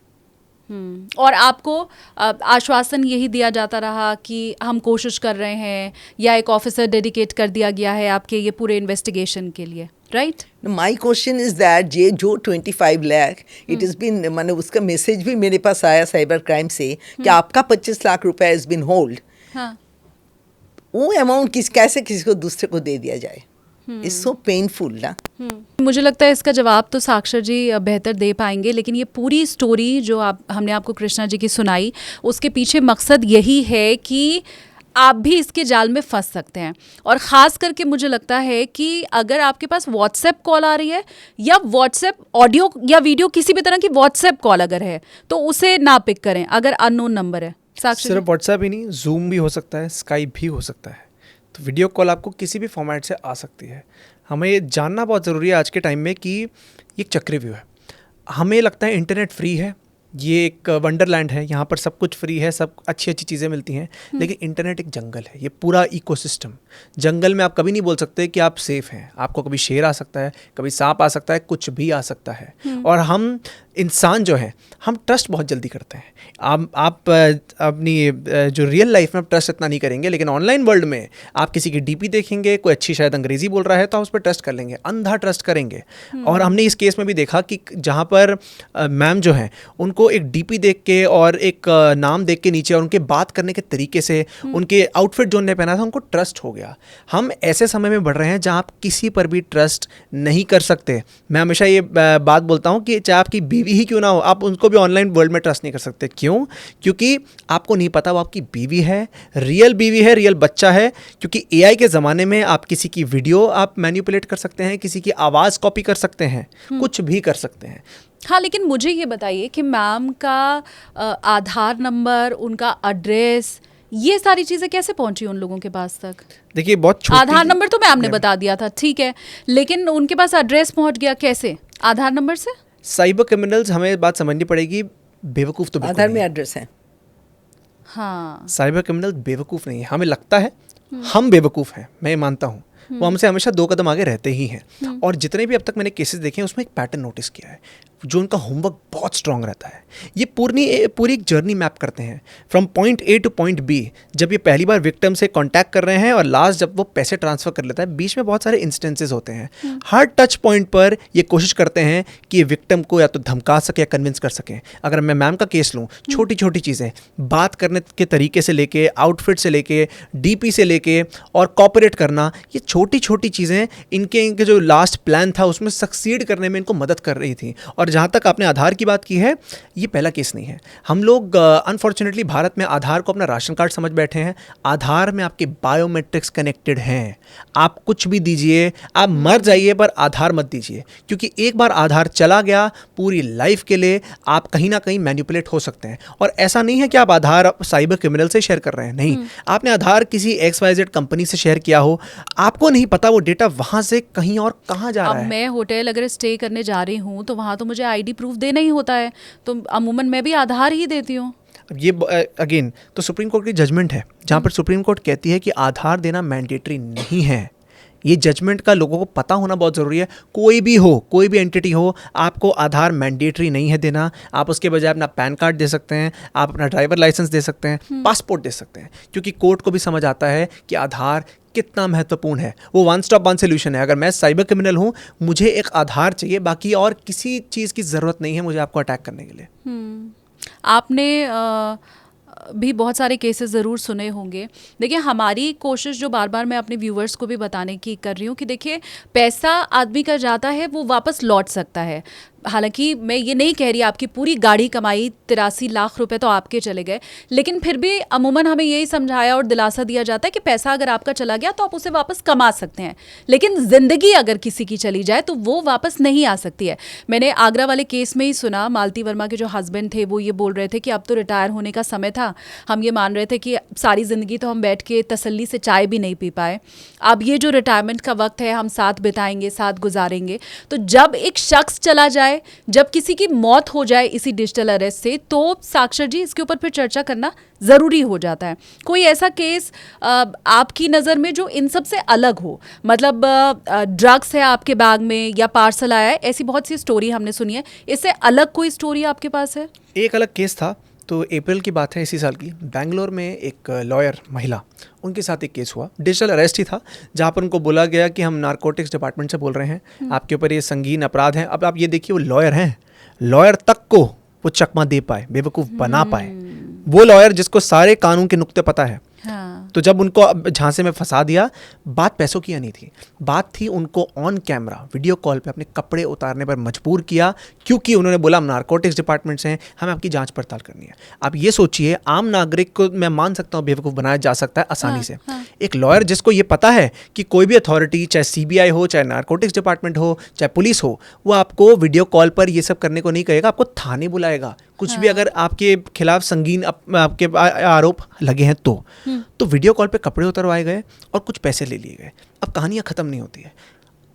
और आपको आश्वासन यही दिया जाता रहा कि हम कोशिश कर रहे हैं, या एक ऑफिसर डेडिकेट कर दिया गया है आपके ये पूरे इन्वेस्टिगेशन के लिए, right? My question is that ये जो 25 लाख इट इज़ बिन, मैंने उसका मैसेज भी मेरे पास आया साइबर क्राइम से कि आपका 25 लाख रुपया इज बिन होल्ड। हाँ, वो अमाउंट कैसे किसी को दूसरे को दे दिया जाए? इट्स सो पेनफुल ना। मुझे लगता है इसका जवाब तो साक्षर जी बेहतर दे पाएंगे, लेकिन ये पूरी स्टोरी जो हमने आपको कृष्णा जी की सुनाई, उसके पीछे मकसद यही है कि आप भी इसके जाल में फंस सकते हैं। और ख़ास करके मुझे लगता है कि अगर आपके पास व्हाट्सएप कॉल आ रही है, या व्हाट्सएप ऑडियो या वीडियो, किसी भी तरह की व्हाट्सएप कॉल अगर है, तो उसे ना पिक करें अगर अननोन नंबर है। साक्षर सिर्फ व्हाट्सएप ही नहीं, जूम भी हो सकता है, स्काइप भी हो सकता है। तो वीडियो कॉल आपको किसी भी फॉर्मेट से आ सकती है। हमें ये जानना बहुत ज़रूरी है आज के टाइम में कि ये एक चक्रव्यूह है। हमें लगता है इंटरनेट फ्री है, ये एक वंडरलैंड है, यहाँ पर सब कुछ फ्री है, सब अच्छी अच्छी चीज़ें मिलती हैं, लेकिन इंटरनेट एक जंगल है, ये पूरा इकोसिस्टम। जंगल में आप कभी नहीं बोल सकते कि आप सेफ़ हैं। आपको कभी शेर आ सकता है, कभी सांप आ सकता है, कुछ भी आ सकता है। और हम इंसान जो है, हम ट्रस्ट बहुत जल्दी करते हैं। आप अपनी जो रियल लाइफ में ट्रस्ट इतना नहीं करेंगे, लेकिन ऑनलाइन वर्ल्ड में आप किसी की डीपी देखेंगे, कोई अच्छी शायद अंग्रेज़ी बोल रहा है तो आप उस पर ट्रस्ट कर लेंगे, अंधा ट्रस्ट करेंगे। और हमने इस केस में भी देखा कि जहाँ पर मैम जो हैं, उनको एक डीपी देख के और एक नाम देख के नीचे और उनके बात करने के तरीके से, उनके आउटफिट जो उन्होंने पहना था, उनको ट्रस्ट हो गया। हम ऐसे समय में बढ़ रहे हैं जहाँ आप किसी पर भी ट्रस्ट नहीं कर सकते। मैं हमेशा ये बात बोलता हूँ कि चाहे आपकी बीवी ही क्यों ना हो, आप उनको भी ऑनलाइन वर्ल्ड में ट्रस्ट नहीं कर सकते। क्यों? क्योंकि आपको नहीं पता वो आपकी बीवी है, रियल बच्चा है। क्योंकि एआई के ज़माने में आप किसी की वीडियो आप मैनिपुलेट कर सकते हैं, किसी की आवाज़ कॉपी कर सकते हैं, कुछ भी कर सकते हैं। हाँ, लेकिन मुझे ये बताइए कि मैम का आधार नंबर, उनका एड्रेस, ये सारी चीज़ें कैसे पहुंची उन लोगों के पास तक? देखिए, बहुत छोटी आधार नंबर तो मैम ने बता दिया था, ठीक है, लेकिन उनके पास एड्रेस पहुंच गया कैसे? आधार नंबर से? साइबर क्रिमिनल्स, हमें बात समझनी पड़ेगी, बेवकूफ़ तो बिल्कुल आधार नहीं में है। एड्रेस है। हाँ, साइबर क्रिमिनल बेवकूफ़ नहीं है। हमें लगता है हम बेवकूफ़ हैं, मैं ये मानता हूँ। वो हमसे हमेशा 2 कदम आगे रहते ही हैं। और जितने भी अब तक मैंने केसेस देखे हैं, उसमें एक पैटर्न नोटिस किया है, जो उनका होमवर्क बहुत स्ट्रांग रहता है। ये पूरी एक जर्नी मैप करते हैं, from point A to point B. जब ये पहली बार विक्टिम से कांटेक्ट कर रहे हैं और लास्ट जब वो पैसे ट्रांसफ़र कर लेता है, बीच में बहुत सारे इंस्टेंसेस होते हैं। हर टच पॉइंट पर ये कोशिश करते हैं कि ये विक्टिम को या तो धमका सके या कन्विंस कर सकें। अगर मैं मैम का केस लूँ, छोटी छोटी चीज़ें, बात करने के तरीके से लेके, आउटफिट से लेके, डीपी से लेके और कॉपरेट करना, ये छोटी छोटी चीज़ें इनके जो लास्ट प्लान था उसमें सक्सीड करने में इनको मदद कर रही थी। और जहाँ तक आपने आधार की बात की है, ये पहला केस नहीं है। हम लोग अनफॉर्चुनेटली भारत में आधार को अपना राशन कार्ड समझ बैठे हैं। आधार में आपके बायोमेट्रिक्स कनेक्टेड हैं। आप कुछ भी दीजिए, आप मर जाइए, पर आधार मत दीजिए, क्योंकि एक बार आधार चला गया, पूरी लाइफ के लिए आप कहीं ना कहीं मैनिपुलेट हो सकते हैं। और ऐसा नहीं है कि आप आधार साइबर क्रिमिनल से शेयर कर रहे हैं, नहीं। आपने आधार किसी XYZ कंपनी से शेयर किया हो, आपको नहीं पता वो डेटा वहाँ से कहीं और कहाँ जा रहा है। अब मैं होटल अगर स्टे करने जा रही हूँ तो वहाँ तो मुझे आईडी प्रूफ देना ही होता है, तो अमूमन मैं भी आधार ही देती हूँ। अब ये अगेन तो सुप्रीम कोर्ट की जजमेंट है, जहाँ पर सुप्रीम कोर्ट कहती है कि आधार देना मैंडेटरी नहीं है। ये जजमेंट का लोगों को पता होना बहुत ज़रूरी है। कोई भी हो, कोई भी एंटिटी हो, आपको आधार मैंडेटरी नहीं है देना। आप उसके बजाय अपना पैन कार्ड दे सकते हैं, आप अपना ड्राइवर लाइसेंस दे सकते हैं, पासपोर्ट दे सकते हैं, क्योंकि कोर्ट को भी समझ आता है कि आधार कितना महत्वपूर्ण है। वो वन स्टॉप वन सोल्यूशन है। अगर मैं साइबर क्रिमिनल हूँ, मुझे एक आधार चाहिए, बाकी और किसी चीज़ की ज़रूरत नहीं है मुझे आपको अटैक करने के लिए। आपने भी बहुत सारे केसेस ज़रूर सुने होंगे। देखिए, हमारी कोशिश जो बार बार मैं अपने व्यूवर्स को भी बताने की कर रही हूँ कि देखिए, पैसा आदमी का जाता है, वो वापस लौट सकता है। हालांकि मैं ये नहीं कह रही आपकी पूरी गाड़ी कमाई 83 लाख रुपए तो आपके चले गए, लेकिन फिर भी अमूमन हमें यही समझाया और दिलासा दिया जाता है कि पैसा अगर आपका चला गया तो आप उसे वापस कमा सकते हैं, लेकिन जिंदगी अगर किसी की चली जाए तो वो वापस नहीं आ सकती है। मैंने आगरा वाले केस में ही सुना, मालती वर्मा के जो हस्बैंड थे वो ये बोल रहे थे कि अब तो रिटायर होने का समय था, हम ये मान रहे थे कि सारी ज़िंदगी तो हम बैठ के तसल्ली से चाय भी नहीं पी पाए, अब ये जो रिटायरमेंट का वक्त है हम साथ बिताएंगे, साथ गुजारेंगे। तो जब एक शख्स चला जाए, जब किसी की मौत हो जाए इसी डिजिटल अरेस्ट से, तो साक्षर जी इसके ऊपर फिर चर्चा करना ज़रूरी हो जाता है। कोई ऐसा केस आपकी नज़र में जो इन सब से अलग हो, मतलब ड्रग्स है आपके बैग में या पार्सल आया है, ऐसी बहुत सी स्टोरी हमने सुनी है, इससे अलग कोई स्टोरी आपके पास है? एक अलग केस था, तो अप्रैल की बात है इसी साल की, बेंगलोर में एक लॉयर महिला, उनके साथ एक केस हुआ, डिजिटल अरेस्ट ही था, जहाँ पर उनको बोला गया कि हम नारकोटिक्स डिपार्टमेंट से बोल रहे हैं, आपके ऊपर ये संगीन अपराध है। अब आप ये देखिए, वो लॉयर हैं, लॉयर तक को वो चकमा दे पाए, बेवकूफ़ बना पाए, वो लॉयर जिसको सारे कानून के नुक्ते पता है। हाँ। तो जब उनको झांसे में फंसा दिया, बात पैसों की नहीं थी, बात थी उनको ऑन कैमरा वीडियो कॉल पे अपने कपड़े उतारने पर मजबूर किया, क्योंकि उन्होंने बोला हम नारकोटिक्स डिपार्टमेंट से हैं, हमें आपकी जांच पड़ताल करनी है। आप ये सोचिए, आम नागरिक को मैं मान सकता हूँ बेवकूफ़ बनाया जा सकता है आसानी से, एक लॉयर जिसको ये पता है कि कोई भी अथॉरिटी, चाहे CBI हो, चाहे नारकोटिक्स डिपार्टमेंट हो, चाहे पुलिस हो, वो आपको वीडियो कॉल पर ये सब करने को नहीं कहेगा, आपको थाने बुलाएगा, कुछ भी अगर आपके खिलाफ संगीन आपके आरोप लगे हैं तो वीडियो कॉल पे कपड़े उतरवाए गए और कुछ पैसे ले लिए गए। अब कहानियाँ ख़त्म नहीं होती है।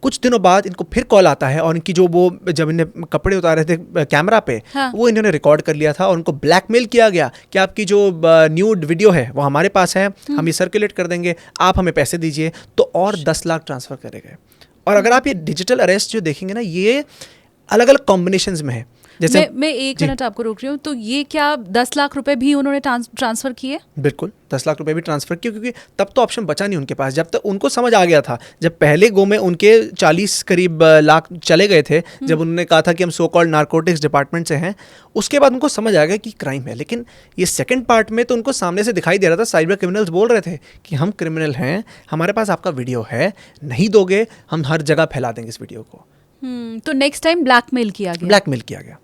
कुछ दिनों बाद इनको फिर कॉल आता है और इनकी जो वो जब इन्हें कपड़े उतार रहे थे कैमरा पे, वो इन्होंने रिकॉर्ड कर लिया था और उनको ब्लैकमेल किया गया कि आपकी जो न्यूड वीडियो है वो हमारे पास है, हम ये सर्कुलेट कर देंगे, आप हमें पैसे दीजिए, तो और 10 लाख ट्रांसफ़र करे गए। और अगर आप ये डिजिटल अरेस्ट जो देखेंगे ना, ये अलग अलग कॉम्बिनेशंस में है। जैसे मैं एक मिनट आपको रोक रही हूँ, तो ये क्या 10 लाख रुपए भी उन्होंने ट्रांसफ़र किए? बिल्कुल 10 लाख रुपए भी ट्रांसफ़र किए, क्योंकि तब तो ऑप्शन बचा नहीं उनके पास। जब तक उनको समझ आ गया था, जब पहले गो में उनके 40 करीब लाख चले गए थे, जब उन्होंने कहा था कि हम सो कॉल्ड नारकोटिक्स डिपार्टमेंट से हैं, उसके बाद उनको समझ आ गया कि क्राइम है। लेकिन ये सेकंड पार्ट में तो उनको सामने से दिखाई दे रहा था, साइबर क्रिमिनल्स बोल रहे थे कि हम क्रिमिनल हैं, हमारे पास आपका वीडियो है, नहीं दोगे हम हर जगह फैला देंगे इस वीडियो को। तो नेक्स्ट टाइम ब्लैकमेल किया गया।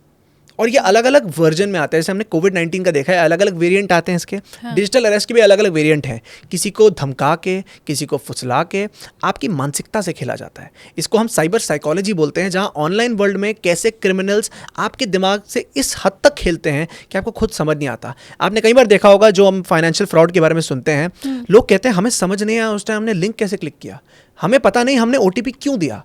और ये अलग अलग वर्जन में आता है, जैसे हमने कोविड-19 का देखा है, अलग अलग वेरिएंट आते हैं इसके। डिजिटल अरेस्ट के भी अलग अलग वेरिएंट हैं, किसी को धमका के, किसी को फुसला के, आपकी मानसिकता से खेला जाता है। इसको हम साइबर साइकोलॉजी बोलते हैं, जहाँ ऑनलाइन वर्ल्ड में कैसे क्रिमिनल्स आपके दिमाग से इस हद तक खेलते हैं कि आपको खुद समझ नहीं आता। आपने कई बार देखा होगा, जो हम फाइनेंशियल फ्रॉड के बारे में सुनते हैं, लोग कहते हैं हमें समझ नहीं आया उस टाइम हमने लिंक कैसे क्लिक किया, हमें पता नहीं हमने OTP क्यों दिया।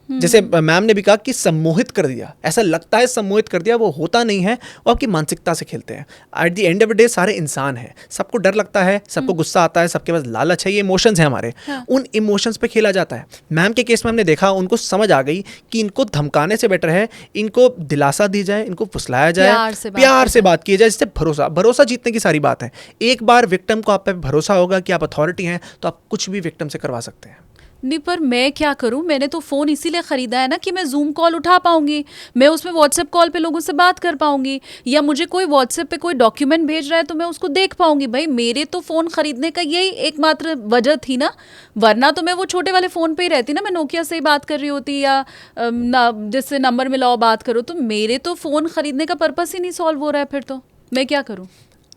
जैसे मैम ने भी कहा कि सम्मोहित कर दिया, ऐसा लगता है सम्मोहित कर दिया, वो होता नहीं है, वो आपकी मानसिकता से खेलते हैं। At the end of the day सारे इंसान हैं, सबको डर लगता है, सबको गुस्सा आता है, सबके पास लालच है, ये इमोशंस हैं हमारे, उन इमोशंस पे खेला जाता है। मैम के केस में हमने देखा, उनको समझ आ गई कि इनको धमकाने से बेटर है इनको दिलासा दी जाए, इनको फुसलाया जाए, प्यार से बात की जाए, जिससे भरोसा जीतने की सारी बात है। एक बार विक्टिम को आप पे भरोसा होगा कि आप अथॉरिटी हैं, तो आप कुछ भी विक्टिम से करवा सकते हैं। नहीं, पर मैं क्या करूं, मैंने तो फ़ोन इसीलिए ख़रीदा है ना कि मैं जूम कॉल उठा पाऊंगी, मैं उसमें व्हाट्सएप कॉल पे लोगों से बात कर पाऊंगी, या मुझे कोई व्हाट्सएप पे कोई डॉक्यूमेंट भेज रहा है तो मैं उसको देख पाऊंगी। भाई मेरे तो फ़ोन ख़रीदने का यही एकमात्र वजह थी ना, वरना तो मैं वो छोटे वाले फ़ोन पे ही रहती ना, मैं नोकिया से ही बात कर रही होती, या जिससे नंबर मिलाओ बात करो। तो मेरे तो फ़ोन ख़रीदने का पर्पस ही नहीं सॉल्व हो रहा है, फिर तो मैं क्या करूँ?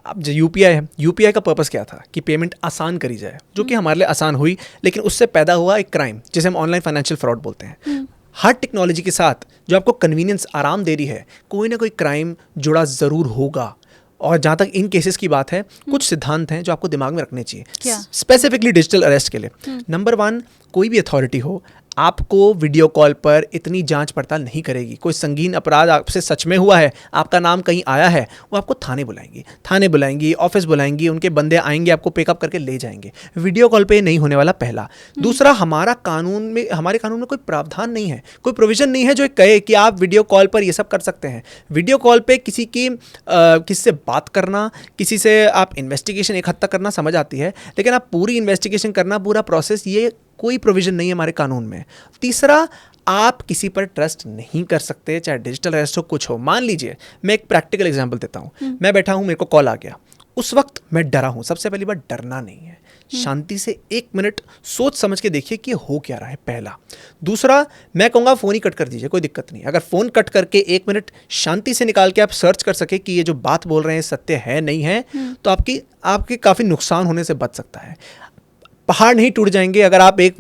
अब जो UPI है, UPI का पर्पस क्या था कि पेमेंट आसान करी जाए, जो कि हमारे लिए आसान हुई, लेकिन उससे पैदा हुआ एक क्राइम जिसे हम ऑनलाइन फाइनेंशियल फ्रॉड बोलते हैं। हर टेक्नोलॉजी के साथ जो आपको कन्वीनियंस, आराम दे रही है, कोई ना कोई क्राइम जुड़ा ज़रूर होगा। और जहाँ तक इन केसेस की बात है, कुछ सिद्धांत हैं जो आपको दिमाग में रखने चाहिए स्पेसिफिकली डिजिटल अरेस्ट के लिए। नंबर 1, कोई भी अथॉरिटी हो, आपको वीडियो कॉल पर इतनी जांच पड़ताल नहीं करेगी। कोई संगीन अपराध आपसे सच में हुआ है, आपका नाम कहीं आया है, वो आपको थाने बुलाएंगी, ऑफिस बुलाएंगी, उनके बंदे आएंगे, आपको पिकअप करके ले जाएंगे। वीडियो कॉल पे नहीं होने वाला, पहला। दूसरा, हमारे कानून में कोई प्रावधान नहीं है, कोई प्रोविजन नहीं है जो कहे कि आप वीडियो कॉल पर ये सब कर सकते हैं। वीडियो कॉल पे किसी से बात करना, किसी से आप इन्वेस्टिगेशन एक हद तक करना समझ आती है, लेकिन आप पूरी इन्वेस्टिगेशन करना, पूरा प्रोसेस, ये कोई प्रोविजन नहीं है हमारे कानून में। तीसरा, आप किसी पर ट्रस्ट नहीं कर सकते, चाहे डिजिटल अरेस्ट हो, कुछ हो। मान लीजिए, मैं एक प्रैक्टिकल एग्जांपल देता हूँ। मैं बैठा हूँ, मेरे को कॉल आ गया, उस वक्त मैं डरा हूँ। सबसे पहली बात, डरना नहीं है, शांति से 1 मिनट सोच समझ के देखिए कि हो क्या रहा है, पहला। दूसरा, मैं कहूँगा फ़ोन ही कट कर दीजिए, कोई दिक्कत नहीं। अगर फ़ोन कट करके 1 मिनट शांति से निकाल के आप सर्च कर सके कि ये जो बात बोल रहे हैं सत्य है नहीं है, तो आपकी काफ़ी नुकसान होने से बच सकता है। पहाड़ नहीं टूट जाएंगे अगर आप एक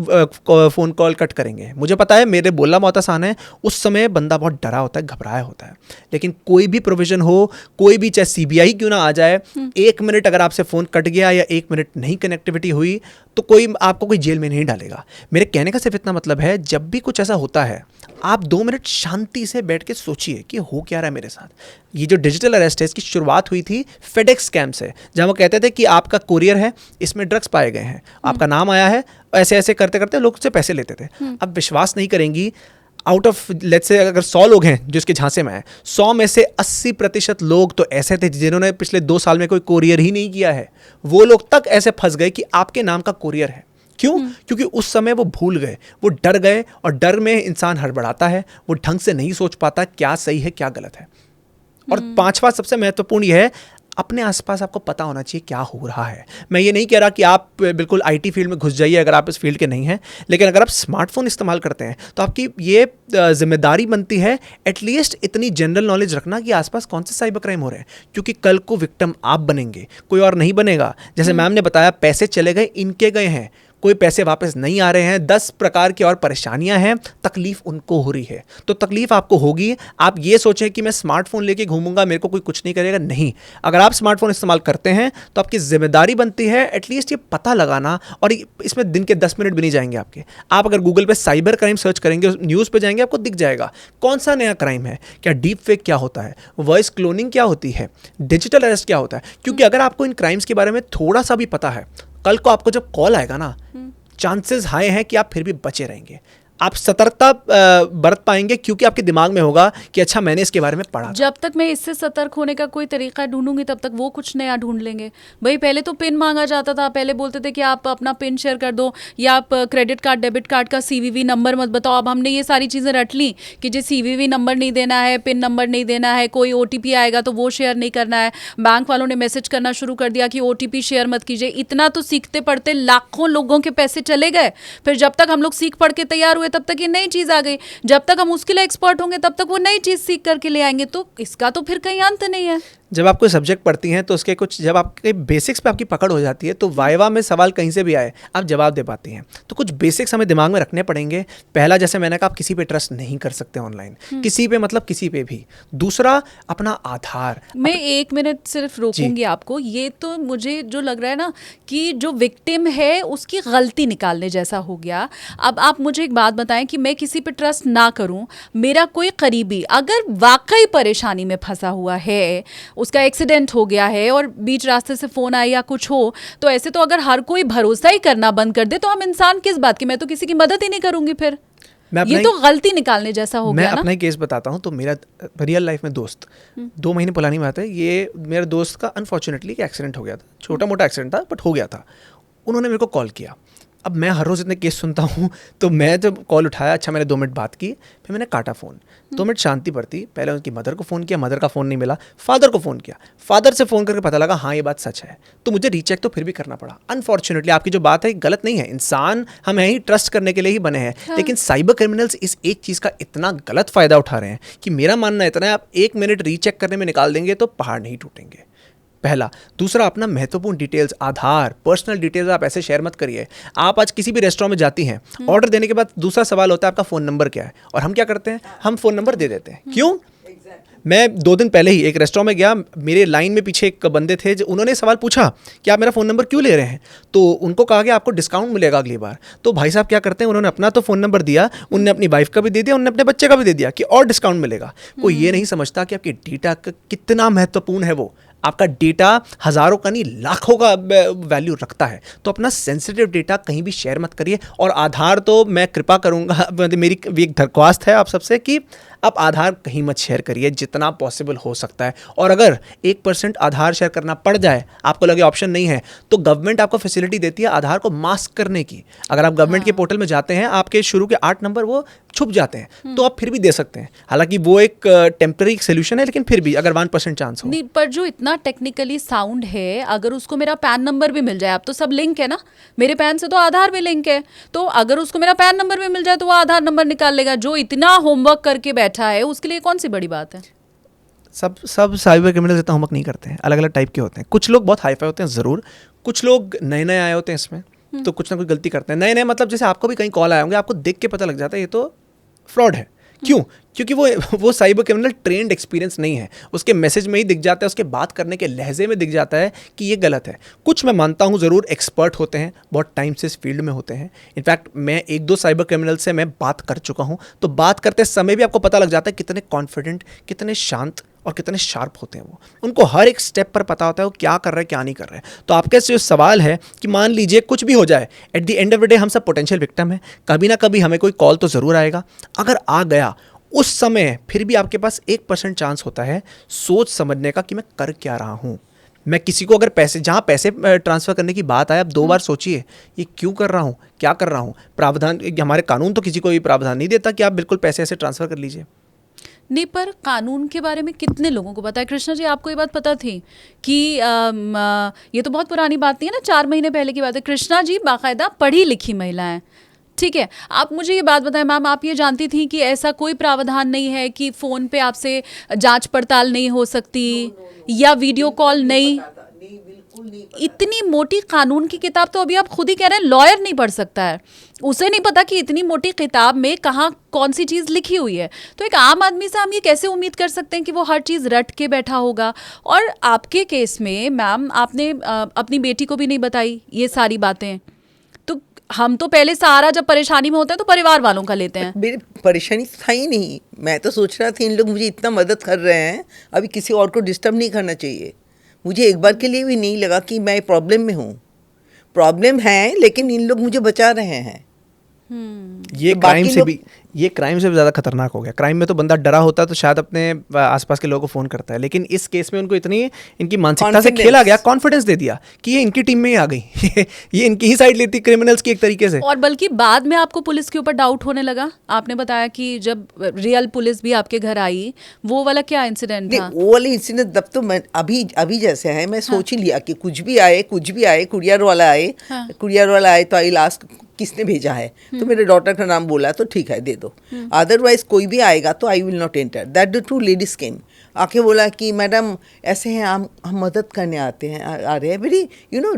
फ़ोन कॉल कट करेंगे। मुझे पता है मेरे बोलना बहुत आसान है, उस समय बंदा बहुत डरा होता है, घबराया होता है, लेकिन कोई भी प्रोविज़न हो, कोई भी चाहे सीबीआई क्यों ना आ जाए, 1 मिनट अगर आपसे फ़ोन कट गया या 1 मिनट नहीं कनेक्टिविटी हुई तो आपको कोई जेल में नहीं डालेगा। मेरे कहने का सिर्फ इतना मतलब है, जब भी कुछ ऐसा होता है आप 2 मिनट शांति से बैठ के सोचिए कि हो क्या रहा है मेरे साथ। ये जो डिजिटल अरेस्ट है इसकी शुरुआत हुई थी फेडेक्स स्कैम से, जहाँ वो कहते थे कि आपका कोरियर है, इसमें ड्रग्स पाए गए हैं, आपका नाम आया है, ऐसे ऐसे करते करते लोग उससे पैसे लेते थे। अब विश्वास नहीं करेंगी, आउट ऑफ लेट्स से अगर 100 लोग हैं जो इसके झांसे में हैं, 100 में से 80% लोग तो ऐसे थे जिन्होंने पिछले 2 साल में कोई कोरियर ही नहीं किया है। वो लोग तक ऐसे फंस गए कि आपके नाम का कोरियर है। क्यों? क्योंकि उस समय वो भूल गए, वो डर गए, और डर में इंसान हड़बड़ाता है, वो ढंग से नहीं सोच पाता क्या सही है क्या गलत है। और 5वां सबसे महत्वपूर्ण यह है, अपने आसपास आपको पता होना चाहिए क्या हो रहा है। मैं ये नहीं कह रहा कि आप बिल्कुल आईटी फील्ड में घुस जाइए अगर आप इस फील्ड के नहीं हैं, लेकिन अगर आप स्मार्टफोन इस्तेमाल करते हैं तो आपकी ये जिम्मेदारी बनती है एटलीस्ट इतनी जनरल नॉलेज रखना कि आसपास कौन से साइबर क्राइम हो रहे हैं, क्योंकि कल को विक्टिम आप बनेंगे, कोई और नहीं बनेगा। जैसे मैम ने बताया, पैसे चले गए, इनके गए हैं, कोई पैसे वापस नहीं आ रहे हैं, 10 प्रकार की और परेशानियां हैं, तकलीफ उनको हो रही है, तो तकलीफ आपको होगी। आप ये सोचें कि मैं स्मार्टफोन लेके घूमूंगा, मेरे को कोई कुछ नहीं करेगा, नहीं। अगर आप स्मार्टफोन इस्तेमाल करते हैं तो आपकी जिम्मेदारी बनती है एटलीस्ट ये पता लगाना, और इसमें दिन के 10 मिनट भी नहीं जाएंगे आपके। आप अगर गूगल पे साइबर क्राइम सर्च करेंगे, न्यूज़ पे जाएंगे, आपको दिख जाएगा कौन सा नया क्राइम है, क्या डीप फेक क्या होता है, वॉइस क्लोनिंग क्या होती है, डिजिटल अरेस्ट क्या होता है। क्योंकि अगर आपको इन क्राइम्स के बारे में थोड़ा सा भी पता है, कल को आपको जब कॉल आएगा ना, चांसेस हाई हैं कि आप फिर भी बचे रहेंगे, आप सतर्कता बरत पाएंगे, क्योंकि आपके दिमाग में होगा कि अच्छा मैंने इसके बारे में पढ़ा। जब तक मैं इससे सतर्क होने का कोई तरीका ढूंढूंगी तब तक वो कुछ नया ढूंढ लेंगे। भाई पहले तो पिन मांगा जाता था, पहले बोलते थे कि आप अपना पिन शेयर कर दो, या आप क्रेडिट कार्ड डेबिट कार्ड का CVV नंबर मत बताओ। अब हमने ये सारी चीज़ें रट ली कि जो CVV नंबर नहीं देना है, पिन नंबर नहीं देना है, कोई OTP आएगा तो वो शेयर नहीं करना है। बैंक वालों ने मैसेज करना शुरू कर दिया कि OTP शेयर मत कीजिए। इतना तो सीखते पढ़ते लाखों लोगों के पैसे चले गए। फिर जब तक हम लोग सीख पढ़ के तैयार हुए तब तक ये नई चीज़ आ गई, जब तक हम उसके लिए एक्सपर्ट होंगे तब तक वो नई चीज़ सीख करके ले आएंगे, तो इसका तो फिर कहीं अंत नहीं है। जब आप कोई सब्जेक्ट पढ़ती हैं तो उसके कुछ, जब आपके बेसिक्स पे आपकी पकड़ हो जाती है तो वाइवा में सवाल कहीं से भी आए आप जवाब दे पाती हैं। तो कुछ बेसिक्स हमें दिमाग में रखने पड़ेंगे। पहला, जैसे मैंने कहा, आप किसी पे ट्रस्ट नहीं कर सकते ऑनलाइन, किसी पे मतलब किसी पे भी। दूसरा, अपना आधार। मैं 1 मिनट सिर्फ रोकूंगी आपको। ये तो मुझे जो लग रहा है ना कि जो विक्टिम है उसकी गलती निकालने जैसा हो गया। अब आप मुझे एक बात बताएं कि मैं किसी पे ट्रस्ट ना करूं, मेरा कोई करीबी अगर वाकई परेशानी में फंसा हुआ है, उसका एक्सीडेंट हो गया है और बीच रास्ते से फ़ोन आया या कुछ हो, तो ऐसे तो अगर हर कोई भरोसा ही करना बंद कर दे तो हम इंसान किस बात की। मैं तो किसी की मदद ही नहीं करूंगी फिर। ये तो गलती निकालने जैसा हो गया ना। मैं अपना ही केस बताता हूँ। तो मेरा रियल लाइफ में दोस्त 2 महीने पुरानी बात है, ये मेरे दोस्त का अनफॉर्चुनेटली एक एक्सीडेंट हो गया था, छोटा मोटा एक्सीडेंट था बट हो गया था। उन्होंने मेरे को कॉल किया। अब मैं हर रोज़ इतने केस सुनता हूँ, तो मैं जब कॉल उठाया, अच्छा मैंने 2 मिनट बात की, फिर मैंने काटा फ़ोन। 2 मिनट शांति बरती। पहले उनकी मदर को फ़ोन किया, मदर का फ़ोन नहीं मिला, फादर को फ़ोन किया, फादर से फ़ोन करके पता लगा हाँ ये बात सच है। तो मुझे रीचेक तो फिर भी करना पड़ा। अनफॉर्चुनेटली आपकी जो बात है गलत नहीं है, इंसान हम हैं ही ट्रस्ट करने के लिए ही बने हैं। लेकिन साइबर क्रिमिनल्स इस एक चीज़ का इतना गलत फ़ायदा उठा रहे हैं कि मेरा मानना इतना है, आप 1 मिनट रीचेक करने में निकाल देंगे तो पहाड़ नहीं टूटेंगे। पहला। दूसरा, अपना महत्वपूर्ण डिटेल्स, आधार, पर्सनल डिटेल्स आप ऐसे शेयर मत करिए। आप आज किसी भी रेस्टोरेंट में जाती हैं, ऑर्डर देने के बाद दूसरा सवाल होता है आपका फ़ोन नंबर क्या है, और हम क्या करते हैं, हम फ़ोन नंबर दे देते हैं। क्यों? मैं 2 दिन पहले ही एक रेस्टोरेंट में गया, मेरे लाइन में पीछे एक बंदे थे, जो उन्होंने सवाल पूछा कि आप मेरा फ़ोन नंबर क्यों ले रहे हैं, तो उनको कहा कि आपको डिस्काउंट मिलेगा अगली बार। तो भाई साहब क्या करते हैं, उन्होंने अपना तो फ़ोन नंबर दिया, उनने अपनी वाइफ का भी दे दिया, उन्होंने अपने बच्चे का भी दे दिया कि और डिस्काउंट मिलेगा। कोई ये नहीं समझता कि आपके डेटा का कितना महत्वपूर्ण है। वो आपका डेटा हज़ारों का नहीं लाखों का वैल्यू रखता है। तो अपना सेंसिटिव डेटा कहीं भी शेयर मत करिए। और आधार तो मैं कृपा करूँगा, मेरी एक दरख्वास्त है आप सबसे कि आप आधार कहीं मत शेयर करिए जितना पॉसिबल हो सकता है। और अगर 1% आधार शेयर करना पड़ जाए, आपको लगे ऑप्शन नहीं है, तो गवर्नमेंट आपको फैसिलिटी देती है आधार को मास्क करने की। अगर आप गवर्नमेंट के पोर्टल में जाते हैं, आपके शुरू के 8 नंबर वो छुप जाते हैं, तो आप फिर भी दे सकते हैं। हालांकि वो एक टेम्पररी सोल्यूशन है, लेकिन फिर भी अगर 1% चांस हो। नहीं, पर जो इतना जितना टेक्निकली साउंड है, अगर उसको मेरा पैन नंबर भी मिल जाए, अब तो सब लिंक है ना, मेरे पैन से तो आधार भी लिंक है, तो अगर उसको मेरा पैन नंबर भी मिल जाए तो वो आधार नंबर निकाल लेगा। जो इतना होमवर्क करके बैठा है उसके लिए कौन सी बड़ी बात है? सब साइबर क्रिमिनल्स इतना होमवर्क नहीं करते हैं, अलग अलग टाइप के होते हैं। कुछ लोग बहुत हाईफाई होते हैं ज़रूर, कुछ लोग नए नए आए होते हैं इसमें, तो कुछ ना कुछ गलती करते हैं। नए नए मतलब जैसे आपको भी कहीं कॉल आए होंगे, आपको देख के पता लग जाता है ये तो फ्रॉड है। क्यों? क्योंकि वो साइबर क्रिमिनल ट्रेंड एक्सपीरियंस नहीं है, उसके मैसेज में ही दिख जाता है, उसके बात करने के लहजे में दिख जाता है कि ये गलत है। कुछ मैं मानता हूँ ज़रूर एक्सपर्ट होते हैं, बहुत टाइम से इस फील्ड में होते हैं। इनफैक्ट मैं 1-2 साइबर क्रिमिनल से मैं बात कर चुका हूँ, तो बात करते समय भी आपको पता लग जाता है कितने कॉन्फिडेंट, कितने शांत और कितने शार्प होते हैं वो। उनको हर एक स्टेप पर पता होता है वो क्या कर रहे हैं, क्या नहीं कर रहे हैं। तो आपके से जो सवाल है कि मान लीजिए कुछ भी हो जाए, at the end of the day हम सब पोटेंशियल विक्टिम हैं, कभी ना कभी हमें कोई कॉल तो ज़रूर आएगा। अगर आ गया उस समय फिर भी आपके पास 1% चांस होता है सोच समझने का कि मैं कर क्या रहा हूँ। मैं किसी को अगर जहाँ पैसे ट्रांसफ़र करने की बात आए, आप 2 बार सोचिए ये क्यों कर रहा हूँ, क्या कर रहा हूँ। प्रावधान, हमारे कानून तो किसी को भी प्रावधान नहीं देता कि आप बिल्कुल पैसे ऐसे ट्रांसफ़र कर लीजिए। नहीं, पर कानून के बारे में कितने लोगों को पता है? कृष्णा जी, आपको ये बात पता थी कि ये तो बहुत पुरानी बात नहीं है ना, 4 महीने पहले की बात है। कृष्णा जी बाकायदा पढ़ी लिखी महिला हैं, ठीक है। आप मुझे ये बात बताएं मैम, आप ये जानती थी कि ऐसा कोई प्रावधान नहीं है कि फ़ोन पे आपसे जांच पड़ताल नहीं हो सकती या वीडियो कॉल नहीं? इतनी मोटी कानून की किताब तो अभी आप खुद ही कह रहे हैं लॉयर नहीं पढ़ सकता है, उसे नहीं पता कि इतनी मोटी किताब में कहाँ कौन सी चीज़ लिखी हुई है। तो एक आम आदमी से हम ये कैसे उम्मीद कर सकते हैं कि वो हर चीज़ रट के बैठा होगा? और आपके केस में मैम आपने अपनी बेटी को भी नहीं बताई ये सारी बातें, तो हम तो पहले सहारा जब परेशानी में होते हैं तो परिवार वालों का लेते हैं। मेरी परेशानी तो था ही नहीं, मैं तो सोच रहा था इन लोग मुझे इतना मदद कर रहे हैं, अभी किसी और को डिस्टर्ब नहीं करना चाहिए। मुझे एक बार के लिए भी नहीं लगा कि मैं प्रॉब्लम में हूँ। प्रॉब्लम है लेकिन इन लोग मुझे बचा रहे हैं। ये तो क्राइम बाकी से भी, ये क्राइम से भी ज़्यादा खतरनाक हो गया। क्राइम में तो बंदा डरा होता है तो शायद अपने आसपास के लोगों को फ़ोन करता है, लेकिन इस केस में उनको इतनी इनकी मानसिकता से खेला गया, कॉन्फिडेंस दे दिया कि ये इनकी टीम में ही आ गई ये इनकी ही साइड लेती क्रिमिनल्स की एक तरीके से। और बल्कि बाद में आपको पुलिस के ऊपर डाउट होने लगा। आपने बताया कि जब रियल पुलिस भी आपके घर आई, वो वाला क्या इंसिडेंट था? वो वाली इंसिडेंट तब तो मैं अभी जैसे है मैं सोच ही लिया कि कुछ भी आए कुरियर वाला आए तो आई लास्ट किसने भेजा है, तो मेरे डॉटर का नाम बोला तो ठीक है दे दो, अदरवाइज कोई भी आएगा तो I will not enter. That the 2 ladies came, आके बोला कि मैडम ऐसे हैं, हम मदद करने आते हैं, आ रहे हैं, very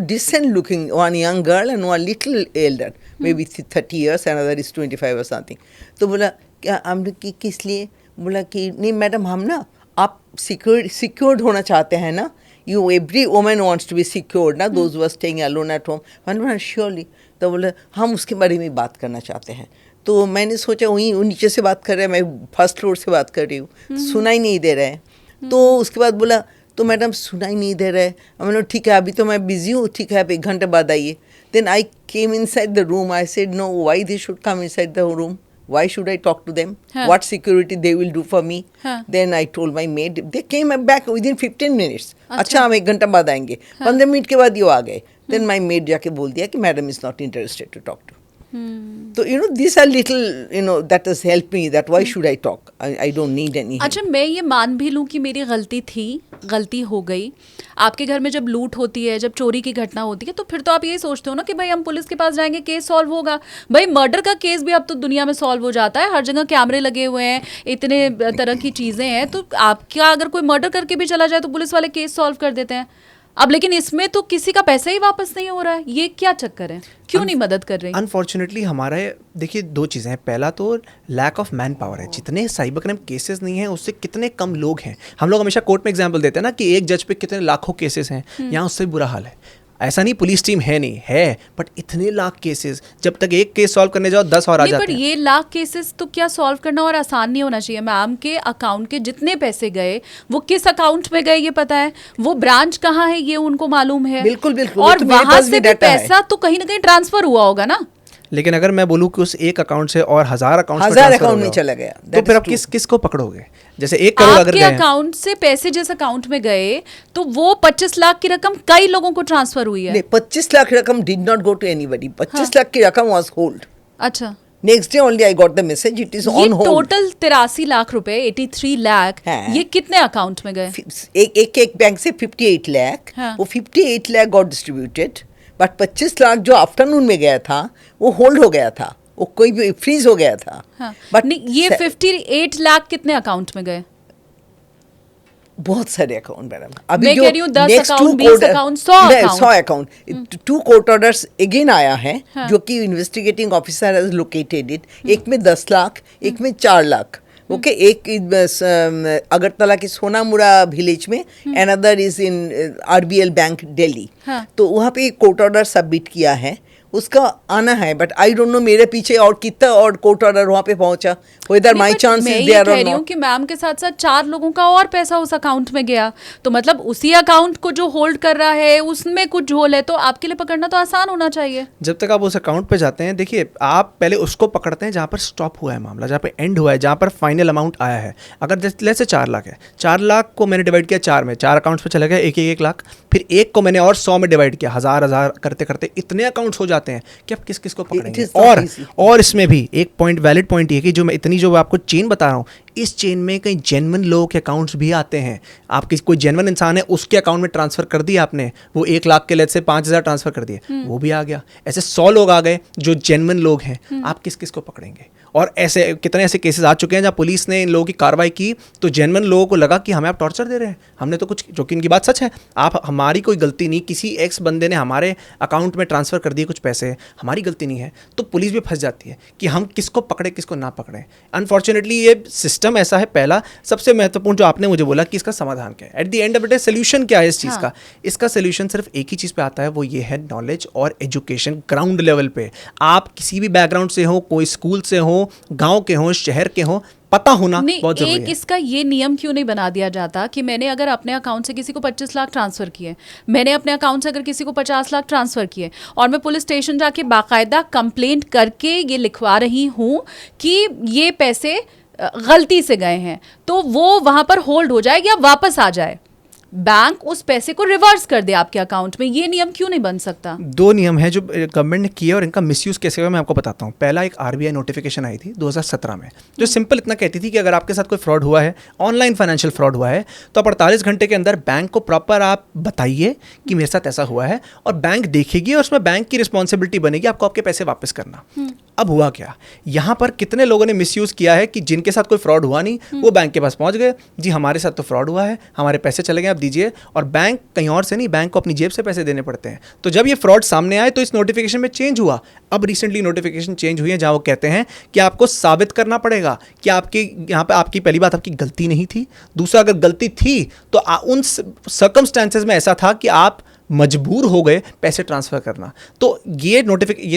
decent looking, one young girl and one little elder, maybe 30 years, another is 25 और समथिंग। तो बोला क्या हम कि किस लिए? बोला कि नहीं मैडम हम ना, आप सिक्योर्ड होना चाहते हैं ना, you every women wants to be secured ना, those were staying alone at home. मैंने श्योरली। तो बोले हम उसके बारे में बात करना चाहते हैं। तो मैंने सोचा वहीं वो नीचे से बात कर रहे हैं, मैं फर्स्ट फ्लोर से बात कर रही हूँ, सुनाई नहीं दे रहा है। तो उसके बाद बोला तो मैडम सुनाई नहीं दे रहा है। मैंने ठीक है अभी तो मैं बिजी हूँ, ठीक है आप 1 घंटे बाद आइए। Then I came inside the room, I said no, why they should come inside the room, why should I talk to them? What security they will do for me? Then I told my maid, they came back within 15 minutes. अच्छा हम 1 घंटा बाद आएंगे, 15 minute के बाद ये आ गए। Then my maid जाके बोल दिया कि madam is not interested to talk to. तो these are little that has helped me, that why should I talk? I don't need any help. अच्छा, मैं ये मान भी लूँ कि मेरी गलती थी, गलती हो गई। आपके घर में जब लूट होती है, जब चोरी की घटना होती है, तो फिर तो आप यही सोचते हो ना कि भाई हम पुलिस के पास जाएंगे, केस सॉल्व होगा। भाई मर्डर का केस भी अब तो दुनिया में सॉल्व हो जाता है, हर जगह कैमरे लगे हुए हैं, इतने तरह की चीज़ें हैं, तो आपका अगर कोई मर्डर करके भी चला जाए तो पुलिस वाले केस सॉल्व कर देते हैं। अब लेकिन इसमें तो किसी का पैसा ही वापस नहीं हो रहा है, ये क्या चक्कर है? क्यों नहीं मदद कर रही? अनफॉर्चुनेटली हमारे देखिए 2 चीज़ें हैं। पहला तो लैक ऑफ मैन पावर है, जितने साइबर क्राइम केसेस नहीं हैं उससे कितने कम लोग हैं। हम लोग हमेशा कोर्ट में एग्जाम्पल देते हैं ना कि एक जज पे कितने लाखों केसेस हैं, यहाँ उससे बुरा हाल है। ऐसा नहीं पुलिस टीम है नहीं है, बट इतने लाख केसेस, जब तक एक केस सॉल्व करने जाओ 10 और आ जाते हैं। पर ये लाख केसेस तो क्या सॉल्व करना और आसान नहीं होना चाहिए? मैम के अकाउंट के जितने पैसे गए वो किस अकाउंट में गए ये पता है, वो ब्रांच कहाँ है ये उनको मालूम है। बिल्कुल बिल्कुल। और वहां से भी पैसा तो कहीं ना कहीं ट्रांसफर हुआ होगा ना। लेकिन अगर मैं बोलूँ कि उस एक अकाउंट से और 1000 अकाउंट में चला गया, तो फिर आप किसको पकड़ोगे? जैसे 1 करोड़ अगर आपके अकाउंट से पैसे जिस अकाउंट में गए तो वो 25 लाख की रकम कई लोगों को ट्रांसफर हुई है। नहीं, 25 लाख रकम did not go to anybody. 25 lakh की रकम वाज होल्ड। अच्छा, next day only I got the message it is ये ऑन होल्ड। टोटल 83 लाख रुपए, 83 लाख, हाँ। ये कितने अकाउंट में गए? एक बैंक से 58 लाख, हाँ। वो 58 lakh got distributed, but 25 lakh जो आफ्टरनून में गया था वो होल्ड हो गया था, वो कोई भी फ्रीज हो गया था। हाँ। बट नहीं, ये 58 लाख कितने अकाउंट में गए? बहुत सारे अकाउंट मैडम। मैं कह रही हूँ 10 account, 20 account, 100 account, 2 court orders again आया है, हाँ। जो कि investigating officer has located it. एक में 10 लाख, एक में 4 लाख। ओके, एक अगरतला के सोनामुरा विलेज में, another is in RBL bank Delhi. हाँ। तो वहाँ पे एक कोर्ट ऑर्डर सबमिट किया है, उसका आना है, बट आई डोंट नो मेरे पीछे और कितना और कोर्ट ऑर्डर वहाँ पे पहुंचा, वेदर माय चांस मैं इज ये देयर कह और रही हूँ नॉट। कि मैम के साथ साथ 4 लोगों का और पैसा उस अकाउंट में गया, तो मतलब उसी अकाउंट को जो होल्ड कर रहा है उसमें कुछ झोल है, तो आपके लिए पकड़ना तो आसान होना चाहिए। जब तक आप उस अकाउंट पे जाते हैं, देखिए आप पहले उसको पकड़ते हैं जहाँ पर स्टॉप हुआ है मामला, जहाँ पे एंड हुआ है, जहाँ पर फाइनल अमाउंट आया है। अगर जैसे 4 लाख है, 4 लाख को मैंने डिवाइड किया 4 में, 4 अकाउंट्स पे चला गया 1 लाख, फिर एक को मैंने और 100 में डिवाइड किया, 1000 करते करते इतने अकाउंट्स हो जाते हैं कि आप किस को पकड़ेंगे। is not easy. और इसमें भी एक पॉइंट, वैलिड पॉइंट ये कि जो मैं इतनी जो आपको चेन बता रहा हूँ, इस चेन में कई जेन्युइन लोगों के अकाउंट्स भी आते हैं। आपकी कोई जेन्युइन इंसान है, उसके अकाउंट में ट्रांसफर कर दिया आपने, वो 1 लाख के लेट से 5000 ट्रांसफर कर दिए, वो भी आ गया। ऐसे 100 लोग आ गए जो जेन्युइन लोग हैं, आप किस को पकड़ेंगे? और ऐसे कितने ऐसे केसेस आ चुके हैं जहाँ पुलिस ने इन लोगों की कार्रवाई की तो जेन्युइन लोगों को लगा कि हमें आप टॉर्चर दे रहे हैं, हमने तो कुछ, जो कि इनकी बात सच है, आप, हमारी कोई गलती नहीं, किसी एक्स बंदे ने हमारे अकाउंट में ट्रांसफ़र कर दिए कुछ पैसे, हमारी गलती नहीं है, तो पुलिस भी फंस जाती है कि हम किसको पकड़े किसको ना पकड़ें। अनफॉर्चुनेटली ये सिस्टम ऐसा है। पहला सबसे महत्वपूर्ण जो आपने मुझे बोला कि इसका समाधान क्या है, at the end of the day solution क्या है इस चीज़ का, इसका सोल्यूशन सिर्फ एक ही चीज़ पे आता है, वो ये है नॉलेज और एजुकेशन ग्राउंड लेवल पे। आप किसी भी बैकग्राउंड से हो, कोई स्कूल से हो, गाँव के हो, शहर के हो, पता होना बहुत जरूरी है। एक इसका ये नियम क्यों नहीं बना दिया जाता कि मैंने अगर अपने अकाउंट से किसी को 25 लाख ट्रांसफर किए, मैंने अपने अकाउंट से अगर किसी को 50 लाख ट्रांसफर किए, और मैं पुलिस स्टेशन जाके बाकायदा कंप्लेंट करके ये लिखवा रही हूँ कि ये पैसे गलती से गए हैं, तो वो वहां पर होल्ड हो जाए या वापस आ जाए, बैंक उस पैसे को रिवर्स कर दे आपके अकाउंट में। ये नियम क्यों नहीं बन सकता? 2 नियम है जो गवर्नमेंट ने किया और इनका मिसयूज कैसे हुआ मैं आपको बताता हूँ। पहला, एक आरबीआई नोटिफिकेशन आई थी 2017 में, जो सिंपल इतना कहती थी कि अगर आपके साथ कोई फ्रॉड हुआ है, ऑनलाइन फाइनेंशियल फ्रॉड हुआ है, तो आप 48 घंटे के अंदर बैंक को प्रॉपर आप बताइए कि मेरे साथ ऐसा हुआ है, और बैंक देखेगी और उसमें बैंक की रिस्पॉन्सिबिलिटी बनेगी आपको आपके पैसे वापस करना। अब हुआ क्या, यहाँ पर कितने लोगों ने मिसयूज किया है कि जिनके साथ कोई फ्रॉड हुआ नहीं, वो बैंक के पास पहुंच गए, जी हमारे साथ तो फ्रॉड हुआ है, हमारे पैसे चले गए, आप दीजिए, और बैंक कहीं और से नहीं, बैंक को अपनी जेब से पैसे देने पड़ते हैं। तो जब ये फ्रॉड सामने आए तो इस नोटिफिकेशन में चेंज हुआ। अब रिसेंटली नोटिफिकेशन चेंज हुई है जहाँ वो कहते हैं कि आपको साबित करना पड़ेगा कि आपकी यहाँ पे आपकी, पहली बात, आपकी गलती नहीं थी, दूसरा अगर गलती थी तो उन सर्कमस्टेंसेस में ऐसा था कि आप मजबूर हो गए पैसे ट्रांसफ़र करना। तो ये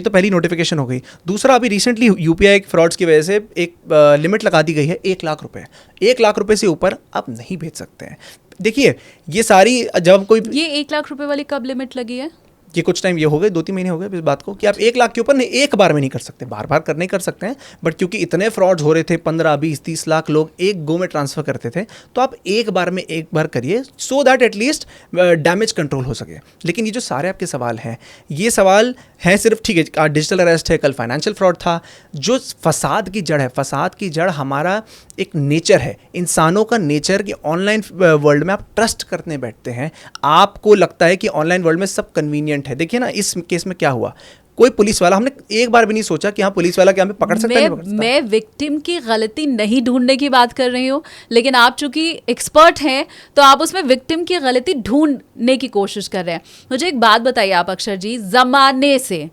तो पहली नोटिफिकेशन हो गई। दूसरा, अभी रिसेंटली यूपीआई फ्रॉड्स की वजह से एक लिमिट लगा दी गई है 1 लाख रुपए। 1 लाख रुपए से ऊपर आप नहीं भेज सकते हैं। देखिए ये सारी, जब कोई, ये 1 लाख रुपए वाली कब लिमिट लगी है? ये कुछ टाइम ये हो गए, 2-3 महीने हो गए इस बात को, कि आप 1 लाख के ऊपर नहीं, एक बार में नहीं कर सकते, बार बार करने कर सकते हैं, बट क्योंकि इतने फ्रॉड्स हो रहे थे, 15, 20, 30 लाख लोग एक गो में ट्रांसफ़र करते थे, तो आप एक बार में एक बार करिए, so that at least damage control हो सके। लेकिन ये जो सारे आपके सवाल हैं, ये सवाल हैं सिर्फ, ठीक है डिजिटल अरेस्ट है, कल फाइनेंशियल फ्रॉड था, जो फसाद की जड़ है, फसाद की जड़ हमारा एक नेचर है, इंसानों का नेचर, कि ऑनलाइन वर्ल्ड में आप ट्रस्ट करने बैठते हैं, आपको लगता है कि ऑनलाइन वर्ल्ड में सब कन्वीनियंट है। देखिए ना इस केस में क्या हुआ, कोई पुलिस वाला, हमने एक बार भी नहीं सोचा कि हाँ पुलिस वाला क्या हमें पकड़ सकता है, नहीं पकड़ सकता। मैं विक्टिम की गलती नहीं ढूंढने की बात कर रही हूँ, लेकिन आप चूंकि एक्सपर्ट हैं तो आप उसमें विक्टिम की गलती ढूंढने की कोशिश कर रहे हैं। मुझे एक बात बताइए आप अक्षर जी, जमाने से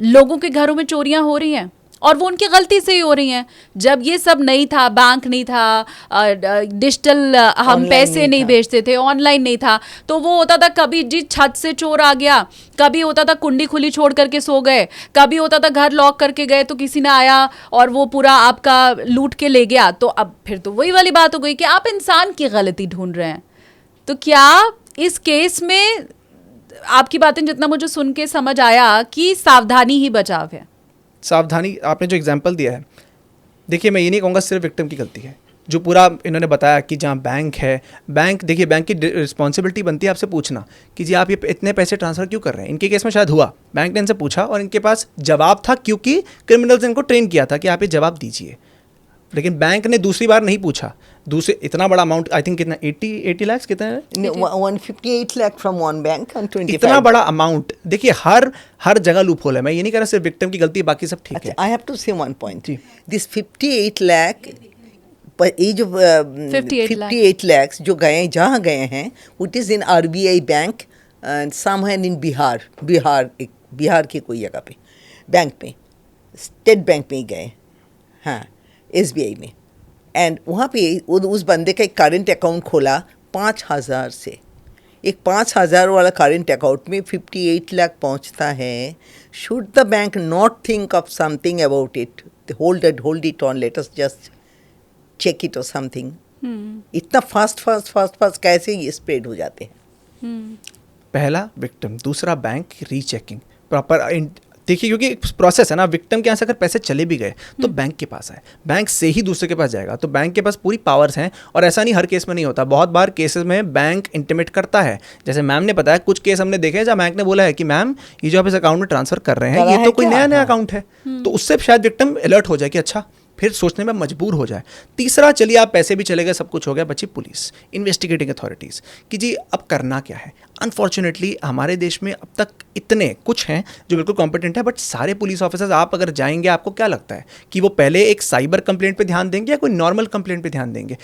लोगों के घरों में चोरियां हो रही हैं और वो उनकी गलती से ही हो रही हैं। जब ये सब नहीं था, बैंक नहीं था, डिजिटल हम पैसे नहीं भेजते थे, ऑनलाइन नहीं था, तो वो होता था कभी जी छत से चोर आ गया, कभी होता था कुंडी खुली छोड़ करके सो गए, कभी होता था घर लॉक करके गए तो किसी ने आया और वो पूरा आपका लूट के ले गया। तो अब फिर तो वही वाली बात हो गई कि आप इंसान की गलती ढूंढ रहे हैं। तो क्या इस केस में आपकी बातें जितना मुझे सुन के समझ आया कि सावधानी ही बचाव है? सावधानी, आपने जो एग्जांपल दिया है, देखिए मैं ये नहीं कहूँगा सिर्फ विक्टिम की गलती है, जो पूरा इन्होंने बताया कि जहाँ बैंक है, बैंक देखिए बैंक की रिस्पॉन्सिबिलिटी बनती है आपसे पूछना कि जी आप ये इतने पैसे ट्रांसफ़र क्यों कर रहे हैं। इनके केस में शायद हुआ, बैंक ने इनसे पूछा और इनके पास जवाब था क्योंकि क्रिमिनल्स ने इनको ट्रेन किया था कि आप ये जवाब दीजिए, लेकिन बैंक ने दूसरी बार नहीं पूछा। दूसरे इतना बड़ा अमाउंट, आई थिंक कितना 80 लाख कितना है, 158 lakh from one bank and 25. इतना बड़ा अमाउंट। देखिए हर जगह लूप होल है। मैं ये नहीं कह रहा सिर्फ विक्टिम की गलती, बाकी सब ठीक है। I have to say one point. This 58 lakh, पर ये जो 58 lakhs जो गए जहाँ गए हैं, it is in RBI bank and somewhere in Bihar के कोई जगह पे बैंक में, स्टेट बैंक में ही गए, हाँ SBI में। एंड वहाँ पे उस बंदे का एक करंट अकाउंट खोला 5,000 से। एक 5,000 वाला करंट अकाउंट में 58 लाख पहुँचता है। Should the bank not think of something about it, hold it on, let us just check it और समथिंग। इतना फास्ट कैसे ये स्प्रेड हो जाते हैं। पहला विक्टिम, दूसरा बैंक रीचेकिंग प्रॉपर। देखिए क्योंकि प्रोसेस है ना, विक्टिम के यहाँ से अगर पैसे चले भी गए तो बैंक के पास आए, बैंक से ही दूसरे के पास जाएगा, तो बैंक के पास पूरी पावर्स हैं। और ऐसा नहीं हर केस में नहीं होता, बहुत बार केसेस में बैंक इंटिमेट करता है। जैसे मैम ने बताया कुछ केस हमने देखे हैं जहाँ बैंक ने बोला है कि मैम ये जो आप इस अकाउंट में ट्रांसफर कर रहे हैं ये तो कोई नया अकाउंट है, तो उससे शायद विक्टिम अलर्ट हो जाए कि अच्छा, फिर सोचने में मजबूर हो जाए। तीसरा, चलिए आप पैसे भी चले गए, सब कुछ हो गया, बची पुलिस, इन्वेस्टिगेटिंग अथॉरिटीज़ कि जी अब करना क्या है। अनफॉर्चुनेटली हमारे देश में अब तक इतने कुछ हैं जो बिल्कुल कॉम्पिटेंट है, बट सारे पुलिस ऑफिसर्स आप अगर जाएंगे, आपको क्या लगता है कि वो पहले एक साइबर कंप्लेंट पे ध्यान देंगे या कोई नॉर्मल कंप्लेंट पे ध्यान देंगे?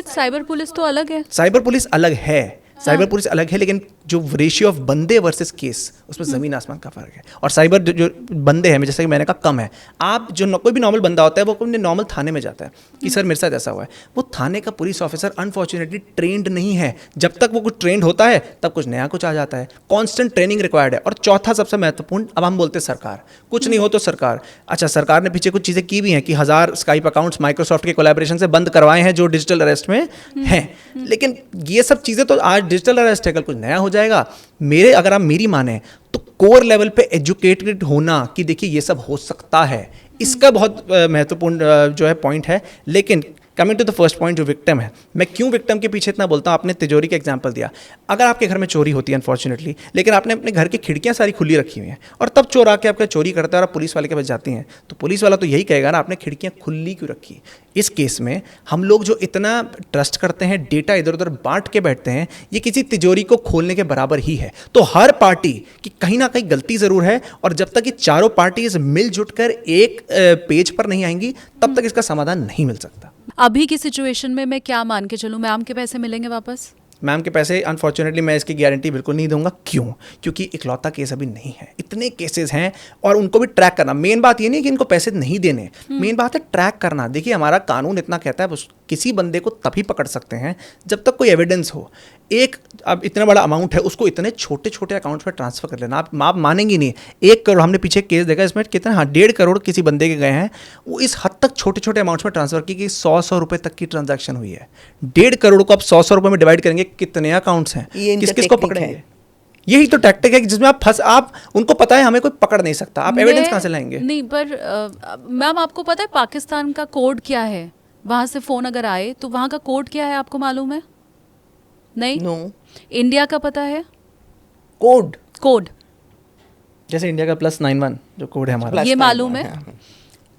साइबर पुलिस तो अलग है, साइबर पुलिस अलग है, साइबर पुलिस अलग है, लेकिन जो रेशियो ऑफ बंदे वर्सेस केस, उसमें ज़मीन आसमान का फ़र्क है। और साइबर जो बंदे हैं, जैसे कि मैंने कहा, कम है। आप जो कोई भी नॉर्मल बंदा होता है वो अपने नॉर्मल थाने में जाता है कि सर मेरे साथ ऐसा हुआ है, वो थाने का पुलिस ऑफिसर अनफॉर्चुनेटली ट्रेंड नहीं है। जब तक वो कुछ ट्रेंड होता है तब कुछ नया कुछ आ जाता है, कॉन्स्टेंट ट्रेनिंग रिक्वायर्ड है। और चौथा सबसे महत्वपूर्ण, अब हम बोलते हैं सरकार, कुछ नहीं हो तो सरकार, अच्छा सरकार ने पीछे कुछ चीज़ें की भी हैं कि 1000 स्काइप अकाउंट्स माइक्रोसॉफ्ट के कोलैबोरेशन से बंद करवाए हैं जो डिजिटल अरेस्ट में हैं। लेकिन ये सब चीज़ें तो आज डिजिटल अरेस्ट है, कल कुछ नया हो जाएगा। अगर आप मेरी माने तो कोर लेवल पे एजुकेटेड होना कि देखिए ये सब हो सकता है, इसका बहुत महत्वपूर्ण जो है पॉइंट है। लेकिन coming to the first point, जो विक्टिम है, मैं क्यों विक्टिम के पीछे इतना बोलता हूँ, आपने तिजोरी का एग्जांपल दिया। अगर आपके घर में चोरी होती है अनफॉर्चुनेटली, लेकिन आपने अपने घर की खिड़कियाँ सारी खुली रखी हुई हैं और तब चोर आके आपका चोरी करता है और आप पुलिस वाले के पास जाती हैं, तो पुलिस वाला तो यही कहेगा ना आपने खिड़कियाँ खुली क्यों रखी। इस केस में हम लोग जो इतना ट्रस्ट करते हैं, डेटा इधर उधर बांट के बैठते हैं, ये किसी तिजोरी को खोलने के बराबर ही है। तो हर पार्टी की कहीं ना कहीं गलती ज़रूर है, और जब तक ये चारों पार्टीज मिलजुट कर एक पेज पर नहीं आएंगी तब तक इसका समाधान नहीं मिल सकता। अभी की सिचुएशन में मैं क्या मान के चलूं, मैम के पैसे मिलेंगे वापस? मैम के पैसे अनफॉर्चुनेटली मैं इसकी गारंटी बिल्कुल नहीं दूंगा। क्यों? क्योंकि इकलौता केस अभी नहीं है, इतने केसेस हैं और उनको भी ट्रैक करना। मेन बात ये नहीं कि इनको पैसे नहीं देने, मेन बात है ट्रैक करना। देखिए हमारा कानून इतना कहता है किसी बंदे को तभी पकड़ सकते हैं जब तक कोई एविडेंस हो। अब इतना बड़ा अमाउंट है, उसको इतने छोटे छोटे अकाउंट्स में ट्रांसफर कर लेना, आप मानेंगे नहीं। 1 करोड़, हमने पीछे केस देखा, इसमें कितना, हाँ 1.5 करोड़ किसी बंदे के गए हैं, वो इस हद तक छोटे छोटे अमाउंट्स में ट्रांसफर की कि 100 रुपये तक की ट्रांजैक्शन हुई है। 1.5 करोड़ को आप 100 रुपये में डिवाइड करेंगे, कितने अकाउंट्स हैं, किसको पकड़ेंगे? यही तो टैक्टिक है कि जिसमें आप उनको पता है हमें कोई पकड़ नहीं सकता, आप एविडेंस कहाँ से लाएंगे? नहीं, पर मैम आपको पता है पाकिस्तान का कोड क्या है? वहाँ से फ़ोन अगर आए तो वहाँ का कोड क्या है, आपको मालूम है? नहीं? नो। इंडिया का पता है कोड? जैसे इंडिया का +91 जो कोड है हमारा, ये मालूम है?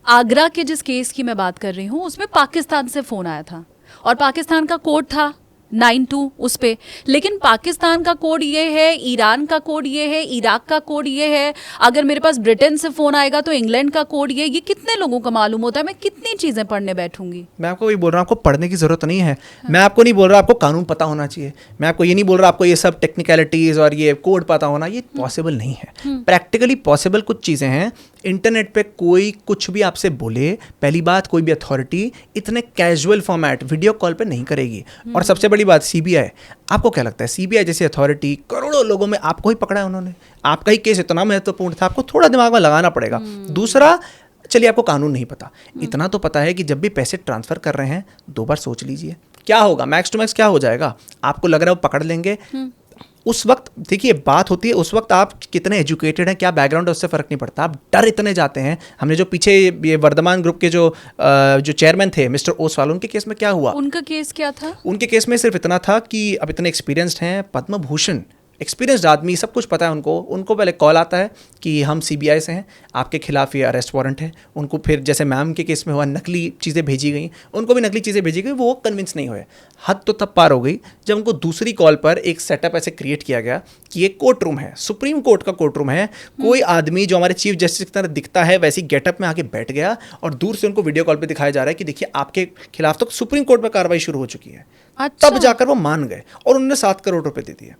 आगरा के जिस केस की मैं बात कर रही हूँ उसमें पाकिस्तान से फ़ोन आया था और पाकिस्तान का कोड था 92 उस पे, लेकिन पाकिस्तान का कोड ये है, ईरान का कोड ये है, इराक का कोड ये है। अगर मेरे पास ब्रिटेन से फ़ोन आएगा तो इंग्लैंड का कोड ये कितने लोगों का मालूम होता है? मैं कितनी चीज़ें पढ़ने बैठूंगी? मैं आपको वही बोल रहा हूँ, आपको पढ़ने की ज़रूरत नहीं है। मैं आपको नहीं बोल रहा आपको कानून पता होना चाहिए, मैं आपको ये नहीं बोल रहा आपको ये सब टेक्निकलिटीज़ और ये कोड पता होना, ये पॉसिबल नहीं है। प्रैक्टिकली पॉसिबल कुछ चीज़ें हैं। इंटरनेट पे कोई कुछ भी आपसे बोले, पहली बात कोई भी अथॉरिटी इतने कैजुअल फॉर्मेट वीडियो कॉल पे नहीं करेगी। और सबसे बड़ी बात सीबीआई, आपको क्या लगता है सीबीआई जैसी अथॉरिटी करोड़ों लोगों में आपको ही पकड़ा है उन्होंने? आपका ही केस इतना महत्वपूर्ण था, आपको थोड़ा दिमाग में लगाना पड़ेगा। दूसरा, चलिए आपको कानून नहीं पता, इतना तो पता है कि जब भी पैसे ट्रांसफ़र कर रहे हैं 2 बार सोच लीजिए क्या होगा, मैक्स टू मैक्स क्या हो जाएगा। आपको लग रहा है वो पकड़ लेंगे, उस वक्त देखिए बात होती है, उस वक्त आप कितने एजुकेटेड हैं, क्या बैकग्राउंड है, उससे फ़र्क नहीं पड़ता, आप डर इतने जाते हैं। हमने जो पीछे ये वर्धमान ग्रुप के जो चेयरमैन थे मिस्टर ओसवाल, उनके केस में क्या हुआ? उनका केस क्या था? उनके केस में सिर्फ इतना था कि अब इतने एक्सपीरियंस्ड हैं, पद्म भूषण एक्सपीरियंस्ड आदमी, सब कुछ पता है उनको पहले कॉल आता है कि हम सीबीआई से हैं, आपके खिलाफ ये अरेस्ट वारंट है। उनको फिर जैसे मैम के केस में हुआ, नकली चीज़ें भेजी गई, उनको भी नकली चीज़ें भेजी गई, वो कन्विंस नहीं हुए। हद तो तब पार हो गई जब उनको दूसरी कॉल पर एक सेटअप ऐसे क्रिएट किया गया कि ये कोर्ट रूम है, सुप्रीम कोर्ट का कोर्ट रूम है, कोई आदमी जो हमारे चीफ जस्टिस की तरह दिखता है वैसी गेटअप में आके बैठ गया और दूर से उनको वीडियो कॉल पर दिखाया जा रहा है कि देखिए आपके खिलाफ तो सुप्रीम कोर्ट में कार्रवाई शुरू हो चुकी है। अच्छा। तब जाकर वो मान गए और उन्होंने 7 करोड़ रुपए दे दिए।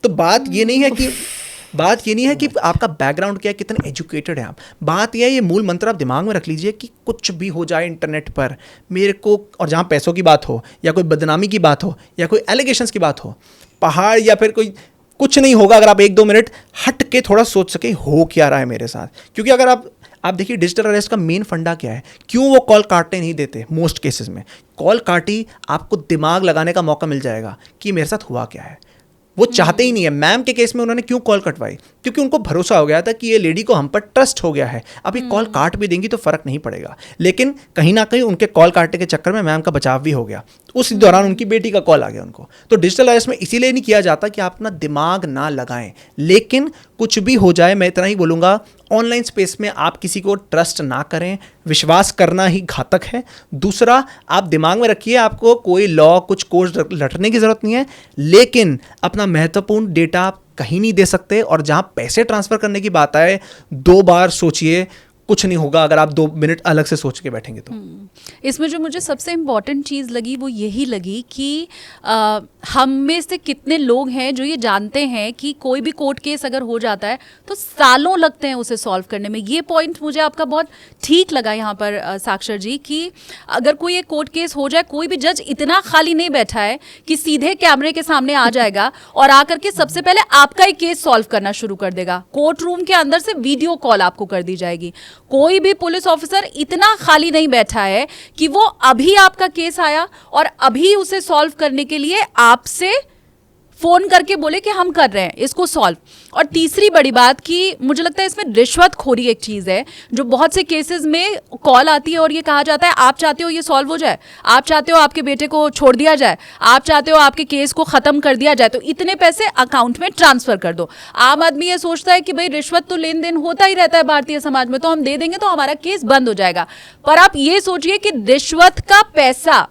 तो बात ये नहीं है कि आपका बैकग्राउंड क्या है, कितने एजुकेटेड हैं आप। बात यह है, ये मूल मंत्र आप दिमाग में रख लीजिए कि कुछ भी हो जाए इंटरनेट पर मेरे को, और जहाँ पैसों की बात हो या कोई बदनामी की बात हो या कोई एलिगेशंस की बात हो, पहाड़ या फिर कोई, कुछ नहीं होगा अगर आप 1-2 मिनट हट के थोड़ा सोच सके हो क्या रहा है मेरे साथ। क्योंकि अगर आप देखिए डिजिटल अरेस्ट का मेन फंडा क्या है, क्यों वो कॉल काटने नहीं देते। मोस्ट केसेस में कॉल काटी, आपको दिमाग लगाने का मौका मिल जाएगा कि मेरे साथ हुआ क्या है। वो चाहते ही नहीं है। मैम के केस में उन्होंने क्यों कॉल कटवाई? क्योंकि उनको भरोसा हो गया था कि ये लेडी को हम पर ट्रस्ट हो गया है, अब ये कॉल काट भी देंगी तो फर्क नहीं पड़ेगा। लेकिन कहीं ना कहीं उनके कॉल काटने के चक्कर में मैम का बचाव भी हो गया। उस दौरान उनकी बेटी का कॉल आ गया उनको। तो डिजिटल अरेस्ट में इसीलिए नहीं किया जाता कि आप अपना दिमाग ना लगाएं। लेकिन कुछ भी हो जाए, मैं इतना ही बोलूँगा, ऑनलाइन स्पेस में आप किसी को ट्रस्ट ना करें, विश्वास करना ही घातक है। दूसरा, आप दिमाग में रखिए, आपको कोई लॉ, कुछ कोर्स लटने की ज़रूरत नहीं है, लेकिन अपना महत्वपूर्ण डेटा आप कहीं नहीं दे सकते। और जहाँ पैसे ट्रांसफ़र करने की बात आए, 2 बार सोचिए, कुछ नहीं होगा अगर आप 2 मिनट अलग से सोच के बैठेंगे तो। इसमें जो मुझे सबसे इम्पॉर्टेंट चीज़ लगी वो यही लगी कि हम में से कितने लोग हैं जो ये जानते हैं कि कोई भी कोर्ट केस अगर हो जाता है तो सालों लगते हैं उसे सॉल्व करने में। ये पॉइंट मुझे आपका बहुत ठीक लगा यहाँ पर साक्षर जी, कि अगर कोई एक कोर्ट केस हो जाए, कोई भी जज इतना खाली नहीं बैठा है कि सीधे कैमरे के सामने आ जाएगा और आकर के सबसे पहले आपका ही केस सॉल्व करना शुरू कर देगा। कोर्ट रूम के अंदर से वीडियो कॉल आपको कर दी जाएगी। कोई भी पुलिस ऑफिसर इतना खाली नहीं बैठा है कि वो अभी आपका केस आया और अभी उसे सॉल्व करने के लिए आपसे फोन करके बोले कि हम कर रहे हैं इसको सॉल्व। और तीसरी बड़ी बात कि मुझे लगता है इसमें रिश्वतखोरी एक चीज़ है जो बहुत से केसेस में कॉल आती है और ये कहा जाता है आप चाहते हो ये सॉल्व हो जाए, आप चाहते हो आपके बेटे को छोड़ दिया जाए, आप चाहते हो आपके केस को ख़त्म कर दिया जाए, तो इतने पैसे अकाउंट में ट्रांसफ़र कर दो। आम आदमी ये सोचता है कि भाई रिश्वत तो लेन देन होता ही रहता है भारतीय समाज में, तो हम दे देंगे तो हमारा केस बंद हो जाएगा। पर आप ये सोचिए कि रिश्वत का पैसा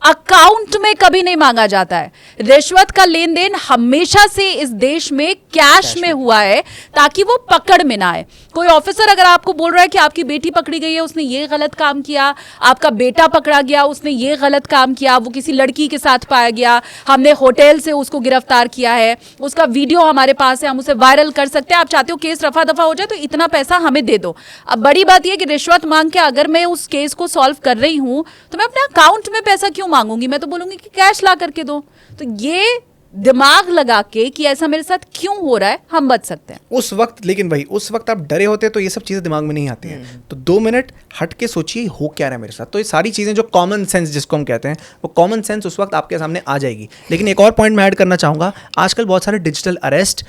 अकाउंट में कभी नहीं मांगा जाता है। रिश्वत का लेन देन हमेशा से इस देश में कैश में हुआ है ताकि वो पकड़ में ना आए। कोई ऑफिसर अगर आपको बोल रहा है कि आपकी बेटी पकड़ी गई है, उसने ये गलत काम किया, आपका बेटा पकड़ा गया, उसने ये गलत काम किया, वो किसी लड़की के साथ पाया गया, हमने होटल से उसको गिरफ्तार किया है, उसका वीडियो हमारे पास है, हम उसे वायरल कर सकते हैं, आप चाहते हो केस रफा दफा हो जाए तो इतना पैसा हमें दे दो। अब बड़ी बात यह कि रिश्वत मांग के अगर मैं उस केस को सॉल्व कर रही हूं तो मैं अपने अकाउंट में पैसा क्यों मांगूंगी? मैं तो बोलूंगी कि कैश ला करके दो। तो ये दिमाग लगा के कि ऐसा मेरे साथ क्यों हो रहा है हम बच सकते हैं उस वक्त। लेकिन भाई उस वक्त आप डरे होते तो ये सब चीज़ें दिमाग में नहीं आती हैं। तो 2 मिनट हट के सोचिए हो क्या रहा है मेरे साथ। तो ये सारी चीज़ें जो कॉमन सेंस जिसको हम कहते हैं, वो कॉमन सेंस उस वक्त आपके सामने आ जाएगी। लेकिन एक और पॉइंट मैं ऐड करना चाहूँगा, आजकल बहुत सारे डिजिटल अरेस्ट,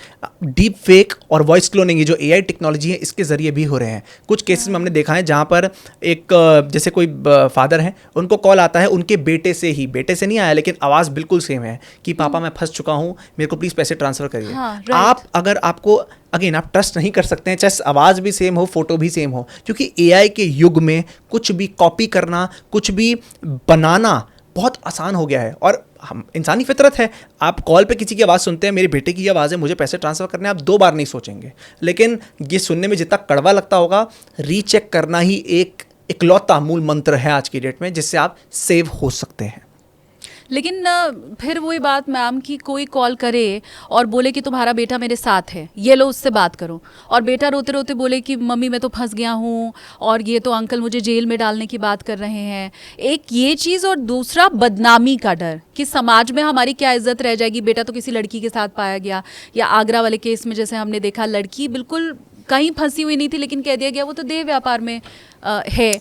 डीप फेक और वॉइस क्लोनिंग, ये जो AI टेक्नोलॉजी है इसके ज़रिए भी हो रहे हैं। कुछ केसेस में हमने देखा है जहाँ पर एक जैसे कोई फादर हैं, उनको कॉल आता है उनके बेटे से ही, बेटे से नहीं आया लेकिन आवाज़ बिल्कुल सेम है कि पापा मैं फंस चुका हूँ, मेरे को प्लीज़ पैसे ट्रांसफ़र करिए। हाँ, आप अगर आपको अगेन आप ट्रस्ट नहीं कर सकते हैं, चाहे आवाज़ भी सेम हो, फोटो भी सेम हो, क्योंकि AI के युग में कुछ भी कॉपी करना, कुछ भी बनाना बहुत आसान हो गया है। और हम इंसानी फितरत है, आप कॉल पे किसी की आवाज़ सुनते हैं, मेरे बेटे की आवाज़ है, मुझे पैसे ट्रांसफ़र करने, आप 2 बार नहीं सोचेंगे। लेकिन ये सुनने में जितना कड़वा लगता होगा, रीचेक करना ही एक इकलौता मूल मंत्र है आज की डेट में जिससे आप सेव हो सकते हैं। लेकिन फिर वही बात मैम कि कोई कॉल करे और बोले कि तुम्हारा बेटा मेरे साथ है, ये लो उससे बात करो, और बेटा रोते रोते बोले कि मम्मी मैं तो फंस गया हूँ और ये तो अंकल मुझे जेल में डालने की बात कर रहे हैं। एक ये चीज़, और दूसरा बदनामी का डर कि समाज में हमारी क्या इज्जत रह जाएगी, बेटा तो किसी लड़की के साथ पाया गया, या आगरा वाले केस में जैसे हमने देखा, लड़की बिल्कुल कहीं फंसी हुई नहीं थी लेकिन कह दिया गया वो तो देह व्यापार में है।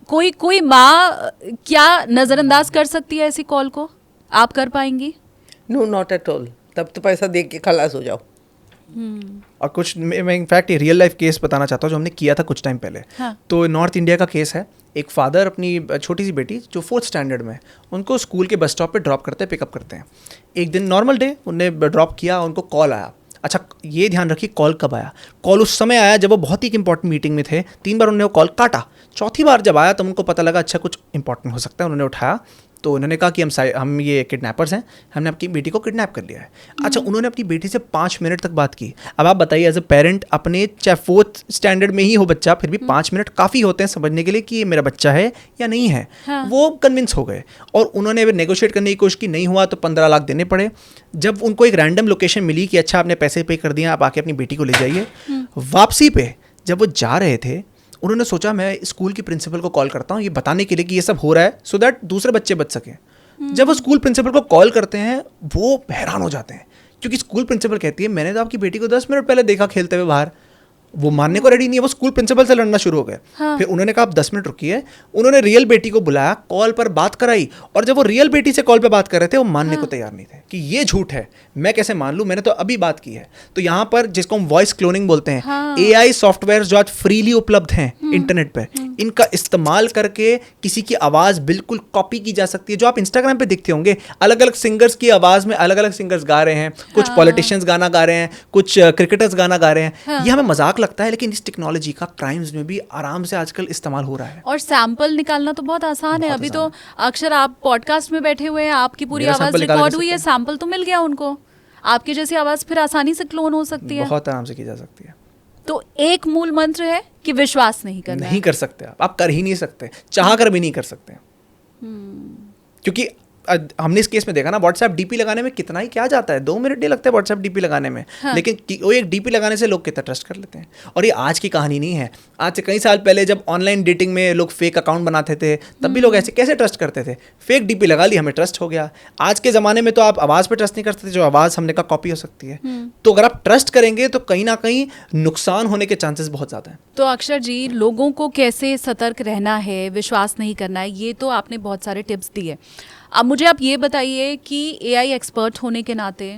कोई माँ क्या नज़रअंदाज कर सकती है ऐसी कॉल को? आप कर पाएंगी? No, not at all. तब तो पैसा दे के खलास हो जाओ। और कुछ मैं इनफैक्ट ये रियल लाइफ केस बताना चाहता हूँ जो हमने किया था कुछ टाइम पहले। हाँ. तो नॉर्थ इंडिया का केस है। एक फादर अपनी छोटी सी बेटी जो 4th स्टैंडर्ड में, उनको स्कूल के बस स्टॉप पे ड्रॉप करते हैं, पिकअप करते हैं। एक दिन नॉर्मल डे उनने ड्रॉप किया, उनको कॉल आया। अच्छा, ये ध्यान रखिए कॉल कब आया। कॉल उस समय आया जब वो बहुत ही इंपॉर्टेंट मीटिंग में थे। 3 बार उन्होंने वो कॉल काटा। चौथी बार जब आया तो उनको पता लगा अच्छा कुछ इंपॉर्टेंट हो सकता है। उन्होंने उठाया तो उन्होंने कहा कि हम ये किडनैपर्स हैं, हमने आपकी बेटी को किडनैप कर लिया है। अच्छा, उन्होंने अपनी बेटी से 5 मिनट तक बात की। अब आप बताइए एज अ पेरेंट, अपने चाहे 4th स्टैंडर्ड में ही हो बच्चा, फिर भी 5 मिनट काफ़ी होते हैं समझने के लिए कि ये मेरा बच्चा है या नहीं है। हाँ. वो कन्विंस हो गए और उन्होंने नेगोशिएट करने की कोशिश की, नहीं हुआ तो 15 लाख देने पड़े। जब उनको एक रैंडम लोकेशन मिली कि अच्छा आपने पैसे पे कर दिए, आप आके अपनी बेटी को ले जाइए, वापसी पे जब वो जा रहे थे उन्होंने सोचा मैं स्कूल की प्रिंसिपल को कॉल करता हूँ ये बताने के लिए कि ये सब हो रहा है, सो दैट दूसरे बच्चे बच सकें। जब वो स्कूल प्रिंसिपल को कॉल करते हैं वो हैरान हो जाते हैं, क्योंकि स्कूल प्रिंसिपल कहती है मैंने तो आपकी बेटी को 10 मिनट पहले देखा खेलते हुए बाहर। वो मानने को रेडी नहीं है, वो स्कूल प्रिंसिपल से लड़ना शुरू हो गए। हाँ. फिर उन्होंने कहा आप 10 मिनट रुकिए। उन्होंने रियल बेटी को बुलाया, कॉल पर बात कराई, और जब वो रियल बेटी से कॉल पे बात कर रहे थे वो मानने को तैयार नहीं थे कि ये झूठ है, मैं कैसे मान लूँ, मैंने तो अभी बात की है। तो यहाँ पर जिसको हम वॉइस क्लोनिंग बोलते हैं, हाँ. AI सॉफ्टवेयर जो आज फ्रीली उपलब्ध हैं इंटरनेट पे, इनका इस्तेमाल करके किसी की आवाज़ बिल्कुल कॉपी की जा सकती है। जो आप इंस्टाग्राम पे देखते होंगे, अलग अलग सिंगर्स की आवाज़ में अलग अलग सिंगर्स गा रहे हैं, कुछ पॉलिटिशियंस गाना गा रहे हैं, कुछ क्रिकेटर्स गाना गा रहे हैं। ये हमें मजाक लगता है, लेकिन इस टेक्नोलॉजी का क्राइम्स में भी आराम से आजकल इस्तेमाल हो रहा है। और सैंपल निकालना तो बहुत आसान है। अभी तो अक्षर आप पॉडकास्ट में बैठे हुए हैं, आपकी पूरी मेरा आवाज sample निकाल रिकॉर्ड के हुई है, सकते सैंपल तो मिल गया उनको। आपकी जैसी आवाज फिर आसानी से क्लोन हो सकती है। बहुत आराम से की जा सकती है। तो एक मूल मंत्र है कि विश्वास नहीं करना नहीं कर सकते आप कर ही नहीं सकते, चाह कर भी नहीं कर सकते। क्योंकि हमने इस केस में देखा ना, व्हाट्सएप डीपी लगाने में कितना ही क्या जाता है, 2 मिनट नहीं लगते व्हाट्सएप डीपी लगाने में। हाँ. लेकिन वो एक डीपी लगाने से लोग कितना ट्रस्ट कर लेते हैं। और ये आज की कहानी नहीं है, आज से कई साल पहले जब ऑनलाइन डेटिंग में लोग फेक अकाउंट बनाते थे तब भी लोग ऐसे कैसे ट्रस्ट करते थे। फेक डीपी लगा ली, हमें ट्रस्ट हो गया। आज के ज़माने में तो आप आवाज़ पर ट्रस्ट नहीं करते थे, जो आवाज़ हमने कहा कॉपी हो सकती है। तो अगर आप ट्रस्ट करेंगे तो कहीं ना कहीं नुकसान होने के चांसेस बहुत ज़्यादा हैं। तो अक्षर जी, लोगों को कैसे सतर्क रहना है, विश्वास नहीं करना है, ये तो आपने बहुत सारे टिप्स दिए। अब मुझे आप ये बताइए कि AI एक्सपर्ट होने के नाते,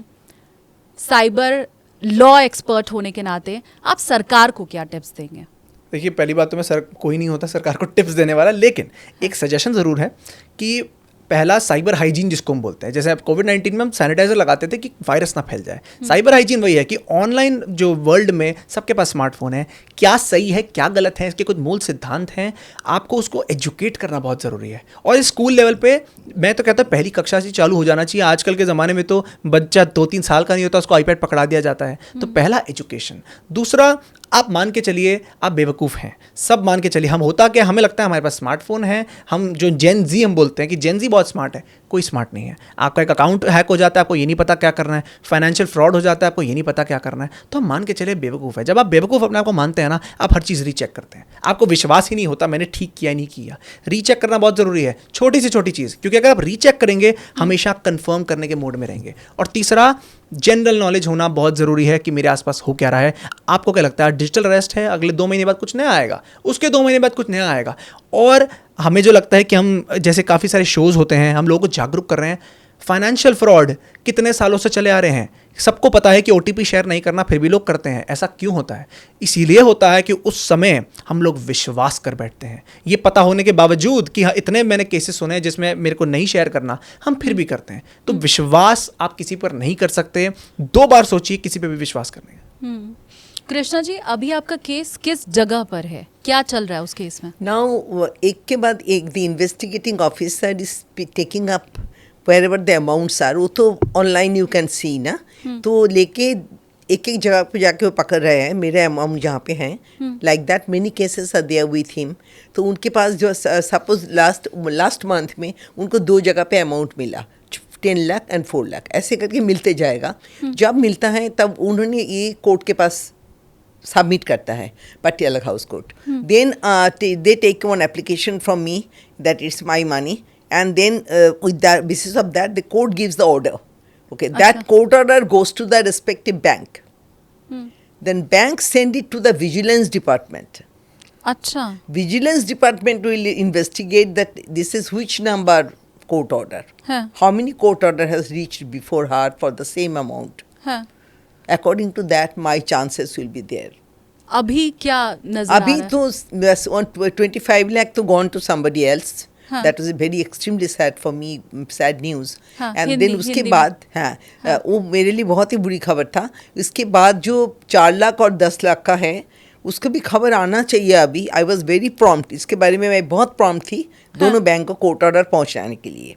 साइबर लॉ एक्सपर्ट होने के नाते आप सरकार को क्या टिप्स देंगे? देखिए, पहली बात तो मैं कोई नहीं होता सरकार को टिप्स देने वाला, लेकिन एक सजेशन ज़रूर है कि पहला साइबर हाइजीन जिसको हम बोलते हैं, जैसे अब कोविड-19 में हम सैनिटाइजर लगाते थे कि वायरस ना फैल जाए। साइबर हाइजीन वही है कि ऑनलाइन जो वर्ल्ड में सबके पास स्मार्टफोन है, क्या सही है क्या गलत है, इसके कुछ मूल सिद्धांत हैं, आपको उसको एजुकेट करना बहुत ज़रूरी है। और स्कूल लेवल पे मैं तो कहता हूँ पहली कक्षा से चालू हो जाना चाहिए। आजकल के ज़माने में तो बच्चा 2-3 साल का नहीं होता उसको आईपैड पकड़ा दिया जाता है। तो पहला एजुकेशन। दूसरा, आप मान के चलिए आप बेवकूफ़ हैं, सब मान के चलिए। हम होता क्या, हमें लगता है हमारे पास स्मार्टफोन है, हम जो जेन जी हम बोलते हैं कि जेन जी बहुत स्मार्ट है, कोई स्मार्ट नहीं है। आपका एक अकाउंट हैक हो जाता है, आपको ये नहीं पता क्या करना है, फाइनेंशियल फ्रॉड हो जाता है, आपको ये नहीं पता क्या करना है, तो हम मान के चलिए बेवकूफ़ है। जब आप बेवकूफ़ अपने आप को मानते हैं ना, आप हर चीज़ रीचेक करते हैं, आपको विश्वास ही नहीं होता मैंने ठीक किया नहीं किया। रीचेक करना बहुत ज़रूरी है, छोटी से छोटी चीज़, क्योंकि अगर आप रीचेक करेंगे हमेशा कंफर्म करने के मोड में रहेंगे। और तीसरा, जनरल नॉलेज होना बहुत ज़रूरी है कि मेरे आसपास हो क्या रहा है। आपको क्या लगता है डिजिटल अरेस्ट है, अगले 2 महीने बाद कुछ नया आएगा, उसके 2 महीने बाद कुछ नया आएगा। और हमें जो लगता है कि हम, जैसे काफ़ी सारे शोज़ होते हैं, हम लोगों को जागरूक कर रहे हैं। फाइनेंशियल फ्रॉड कितने सालों से चले आ रहे हैं, सबको पता है कि OTP शेयर नहीं करना, फिर भी लोग करते हैं। ऐसा क्यों होता है? इसीलिए होता है कि उस समय हम लोग विश्वास कर बैठते हैं, ये पता होने के बावजूद कि हाँ इतने मैंने केसेस सुने हैं जिसमें मेरे को नहीं शेयर करना, हम फिर भी करते हैं। तो विश्वास आप किसी पर नहीं कर सकते, 2 बार सोचिए किसी पर भी विश्वास करने का। कृष्णा जी, अभी आपका केस किस जगह पर है, क्या चल रहा है उस केस में? नाउ एक के बाद एक the investigating officer is taking up wherever the amounts are, वो तो ऑनलाइन यू कैन सी ना, तो लेके एक एक जगह पे जाके वो पकड़ रहे हैं मेरे अमाउंट जहाँ पे हैं। Like that many cases are there with him. तो उनके पास जो सपोज लास्ट मंथ में उनको 2 जगह पे अमाउंट मिला, 10 लाख एंड 4 लाख, ऐसे करके मिलते जाएगा। जब मिलता है तब उन्होंने ये कोर्ट के पास सबमिट करता है, Patiala house court. Then they take one application from me that it's my money, and then with that basis of that the court gives the order. Okay, that court order goes to the respective bank. Then bank send it to the vigilance department. अच्छा, Vigilance department will investigate that this is which number court order. हाँ. How many court order has reached before her for the same amount? हाँ. According to that, my chances will be there. अभी क्या नजर आ अभी रहा है? तो बस 25 lakh तो gone to somebody else. हाँ. That was a very extremely sad for me, sad news. हाँ, And हिंदी- then उसके हिंदी में। बाद हाँ, वो मेरे लिए बहुत ही बुरी खबर था. इसके बाद जो 4 लाख और 10 लाख का है उसको भी खबर आना चाहिए अभी. आई वॉज वेरी प्रॉम्प्ट, इसके बारे में मैं बहुत प्रॉम्प्ट थी दोनों बैंक को कोर्ट ऑर्डर पहुंचाने के लिए.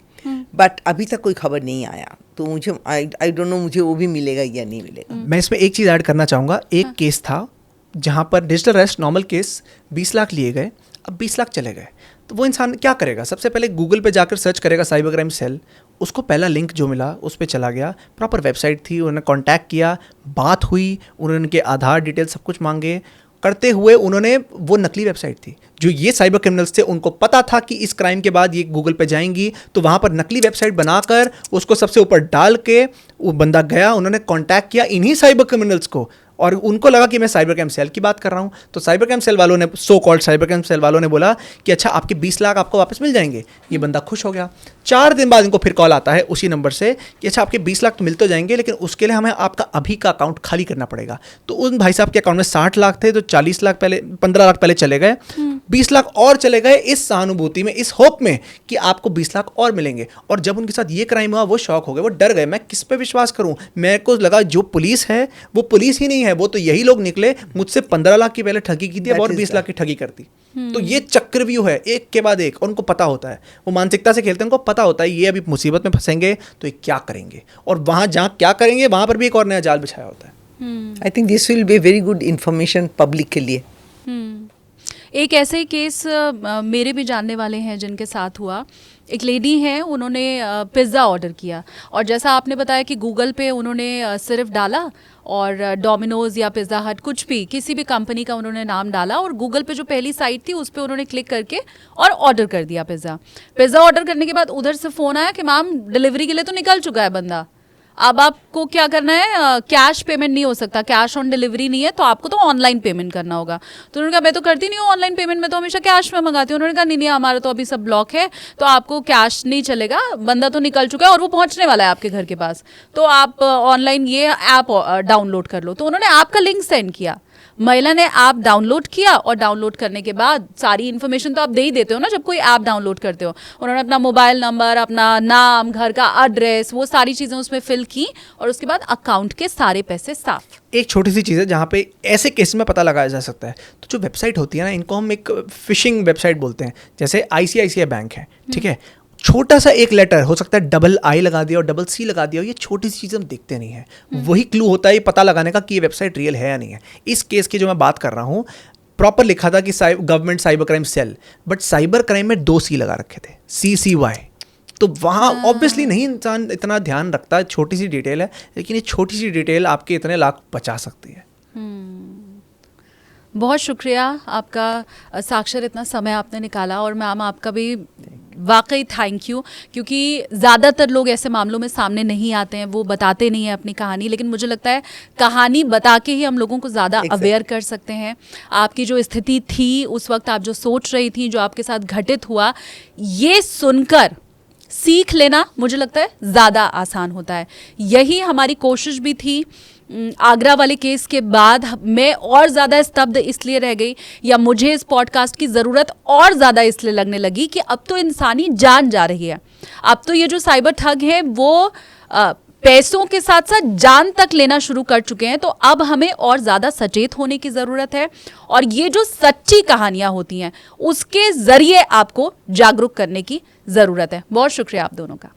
बट अभी तक कोई खबर नहीं आया, तो मुझे आई डोंट नो मुझे वो भी मिलेगा या नहीं मिलेगा. मैं इसमें एक चीज़ ऐड करना चाहूँगा. एक केस था जहाँ पर digital arrest normal case 20 lakh लिए गए, अब 20 लाख चले गए. तो वो इंसान क्या करेगा? सबसे पहले गूगल पे जाकर सर्च करेगा साइबर क्राइम सेल. उसको पहला लिंक जो मिला उस पर चला गया. प्रॉपर वेबसाइट थी, उन्होंने कांटेक्ट किया, बात हुई, उन्होंने उनके आधार डिटेल सब कुछ मांगे. करते हुए उन्होंने, वो नकली वेबसाइट थी. जो ये साइबर क्रिमिनल्स थे उनको पता था कि इस क्राइम के बाद ये गूगल पे जाएंगी, तो वहाँ पर नकली वेबसाइट बनाकर उसको सबसे ऊपर डाल के वो बंदा गया, उन्होंने कांटेक्ट किया इन्हीं साइबर क्रिमिनल्स को, और उनको लगा कि मैं साइबर क्राइम सेल की बात कर रहा हूँ. तो साइबर क्राइम सेल वालों ने, so called cyber crime cell वालों ने बोला कि अच्छा आपके 20 लाख आपको वापस मिल जाएंगे. ये बंदा खुश हो गया. 4 दिन बाद इनको फिर कॉल आता है उसी नंबर से कि अच्छा आपके 20 लाख तो मिल तो जाएंगे, लेकिन उसके लिए हमें आपका अभी का अकाउंट खाली करना पड़ेगा. तो उन भाई साहब के अकाउंट में 60 लाख थे, तो 40 लाख पहले, 15 लाख पहले चले गए, 20 लाख और चले गए इस सहानुभूति में, इस होप में कि आपको 20 लाख और मिलेंगे. और जब उनके साथ ये क्राइम हुआ वो शॉक हो गए, वो डर गए. मैं किस पे विश्वास करूं? मेरे को लगा जो पुलिस है वो पुलिस ही नहीं है, वो तो यही लोग निकले. मुझसे 15 लाख की पहले ठगी की थी, अब और 20 लाख की ठगी करती. तो ये चक्रव्यूह है, एक के बाद एक. और उनको पता होता है, वो मानसिकता से खेलते हैं, उनको पता होता है ये अभी मुसीबत में फंसेंगे तो ये क्या करेंगे, और वहां जहां क्या करेंगे वहां पर भी एक और नया जाल बिछाया होता है. I think this will be very good information public के लिए. एक ऐसे ही केस मेरे भी जानने वाले हैं जिनके साथ हुआ. एक लेडी है, उन्होंने पिज़्ज़ा ऑर्डर किया, और जैसा आपने बताया कि गूगल पे उन्होंने सिर्फ डाला, और डोमिनोज़ या पिज़्ज़ा हट कुछ भी, किसी भी कंपनी का उन्होंने नाम डाला, और गूगल पे जो पहली साइट थी उस पर उन्होंने क्लिक करके और ऑर्डर कर दिया पिज़्ज़ा ऑर्डर करने के बाद उधर से फ़ोन आया कि मैम डिलीवरी के लिए तो निकल चुका है बंदा, अब आपको क्या करना है, कैश पेमेंट नहीं हो सकता, कैश ऑन डिलीवरी नहीं है, तो आपको तो ऑनलाइन पेमेंट करना होगा. तो उन्होंने कहा मैं तो करती नहीं हूँ ऑनलाइन पेमेंट, मैं तो हमेशा कैश में मंगाती हूँ. उन्होंने कहा नहीं हमारा तो अभी सब ब्लॉक है, तो आपको कैश नहीं चलेगा, बंदा तो निकल चुका है और वो पहुँचने वाला है आपके घर के पास, तो आप ऑनलाइन ये ऐप डाउनलोड कर लो. तो उन्होंने ऐप का लिंक सेंड किया. महिला ने ऐप डाउनलोड किया, और डाउनलोड करने के बाद सारी इन्फॉर्मेशन तो आप दे ही देते हो ना जब कोई ऐप डाउनलोड करते हो. उन्होंने अपना मोबाइल नंबर, अपना नाम, घर का एड्रेस, वो सारी चीज़ें उसमें फिल की, और उसके बाद अकाउंट के सारे पैसे साफ. एक छोटी सी चीज़ है जहाँ पे ऐसे केस में पता लगाया जा सकता है. तो जो वेबसाइट होती है ना, इनको हम एक फिशिंग वेबसाइट बोलते हैं. जैसे ICICI बैंक है, ठीक है, छोटा सा एक लेटर हो सकता है, $I लगा दिया और $C लगा दिया, ये छोटी सी चीज़ हम देखते नहीं है. वही क्लू होता है ये पता लगाने का कि ये वेबसाइट रियल है या नहीं है. इस केस की जो मैं बात कर रहा हूँ, प्रॉपर लिखा था कि government cyber crime cell, but cyber crime में 2 C लगा रखे थे, CCY. तो वहाँ ऑब्वियसली नहीं इंसान इतना ध्यान रखता, छोटी सी डिटेल है, लेकिन ये छोटी सी डिटेल आपके इतने लाख बचा सकती है. बहुत शुक्रिया आपका साक्षर, इतना समय आपने निकाला, और मैम आपका भी वाकई थैंक यू, क्योंकि ज़्यादातर लोग ऐसे मामलों में सामने नहीं आते हैं, वो बताते नहीं हैं अपनी कहानी, लेकिन मुझे लगता है कहानी बता के ही हम लोगों को ज़्यादा अवेयर कर सकते हैं. आपकी जो स्थिति थी उस वक्त, आप जो सोच रही थी, जो आपके साथ घटित हुआ, ये सुनकर सीख लेना मुझे लगता है ज़्यादा आसान होता है. यही हमारी कोशिश भी थी. आगरा वाले केस के बाद मैं और ज़्यादा स्तब्ध इसलिए रह गई, या मुझे इस पॉडकास्ट की ज़रूरत और ज़्यादा इसलिए लगने लगी कि अब तो इंसानी जान जा रही है. अब तो ये जो साइबर ठग हैं वो पैसों के साथ साथ जान तक लेना शुरू कर चुके हैं. तो अब हमें और ज़्यादा सचेत होने की ज़रूरत है, और ये जो सच्ची कहानियाँ होती हैं उसके ज़रिए आपको जागरूक करने की ज़रूरत है. बहुत शुक्रिया आप दोनों का.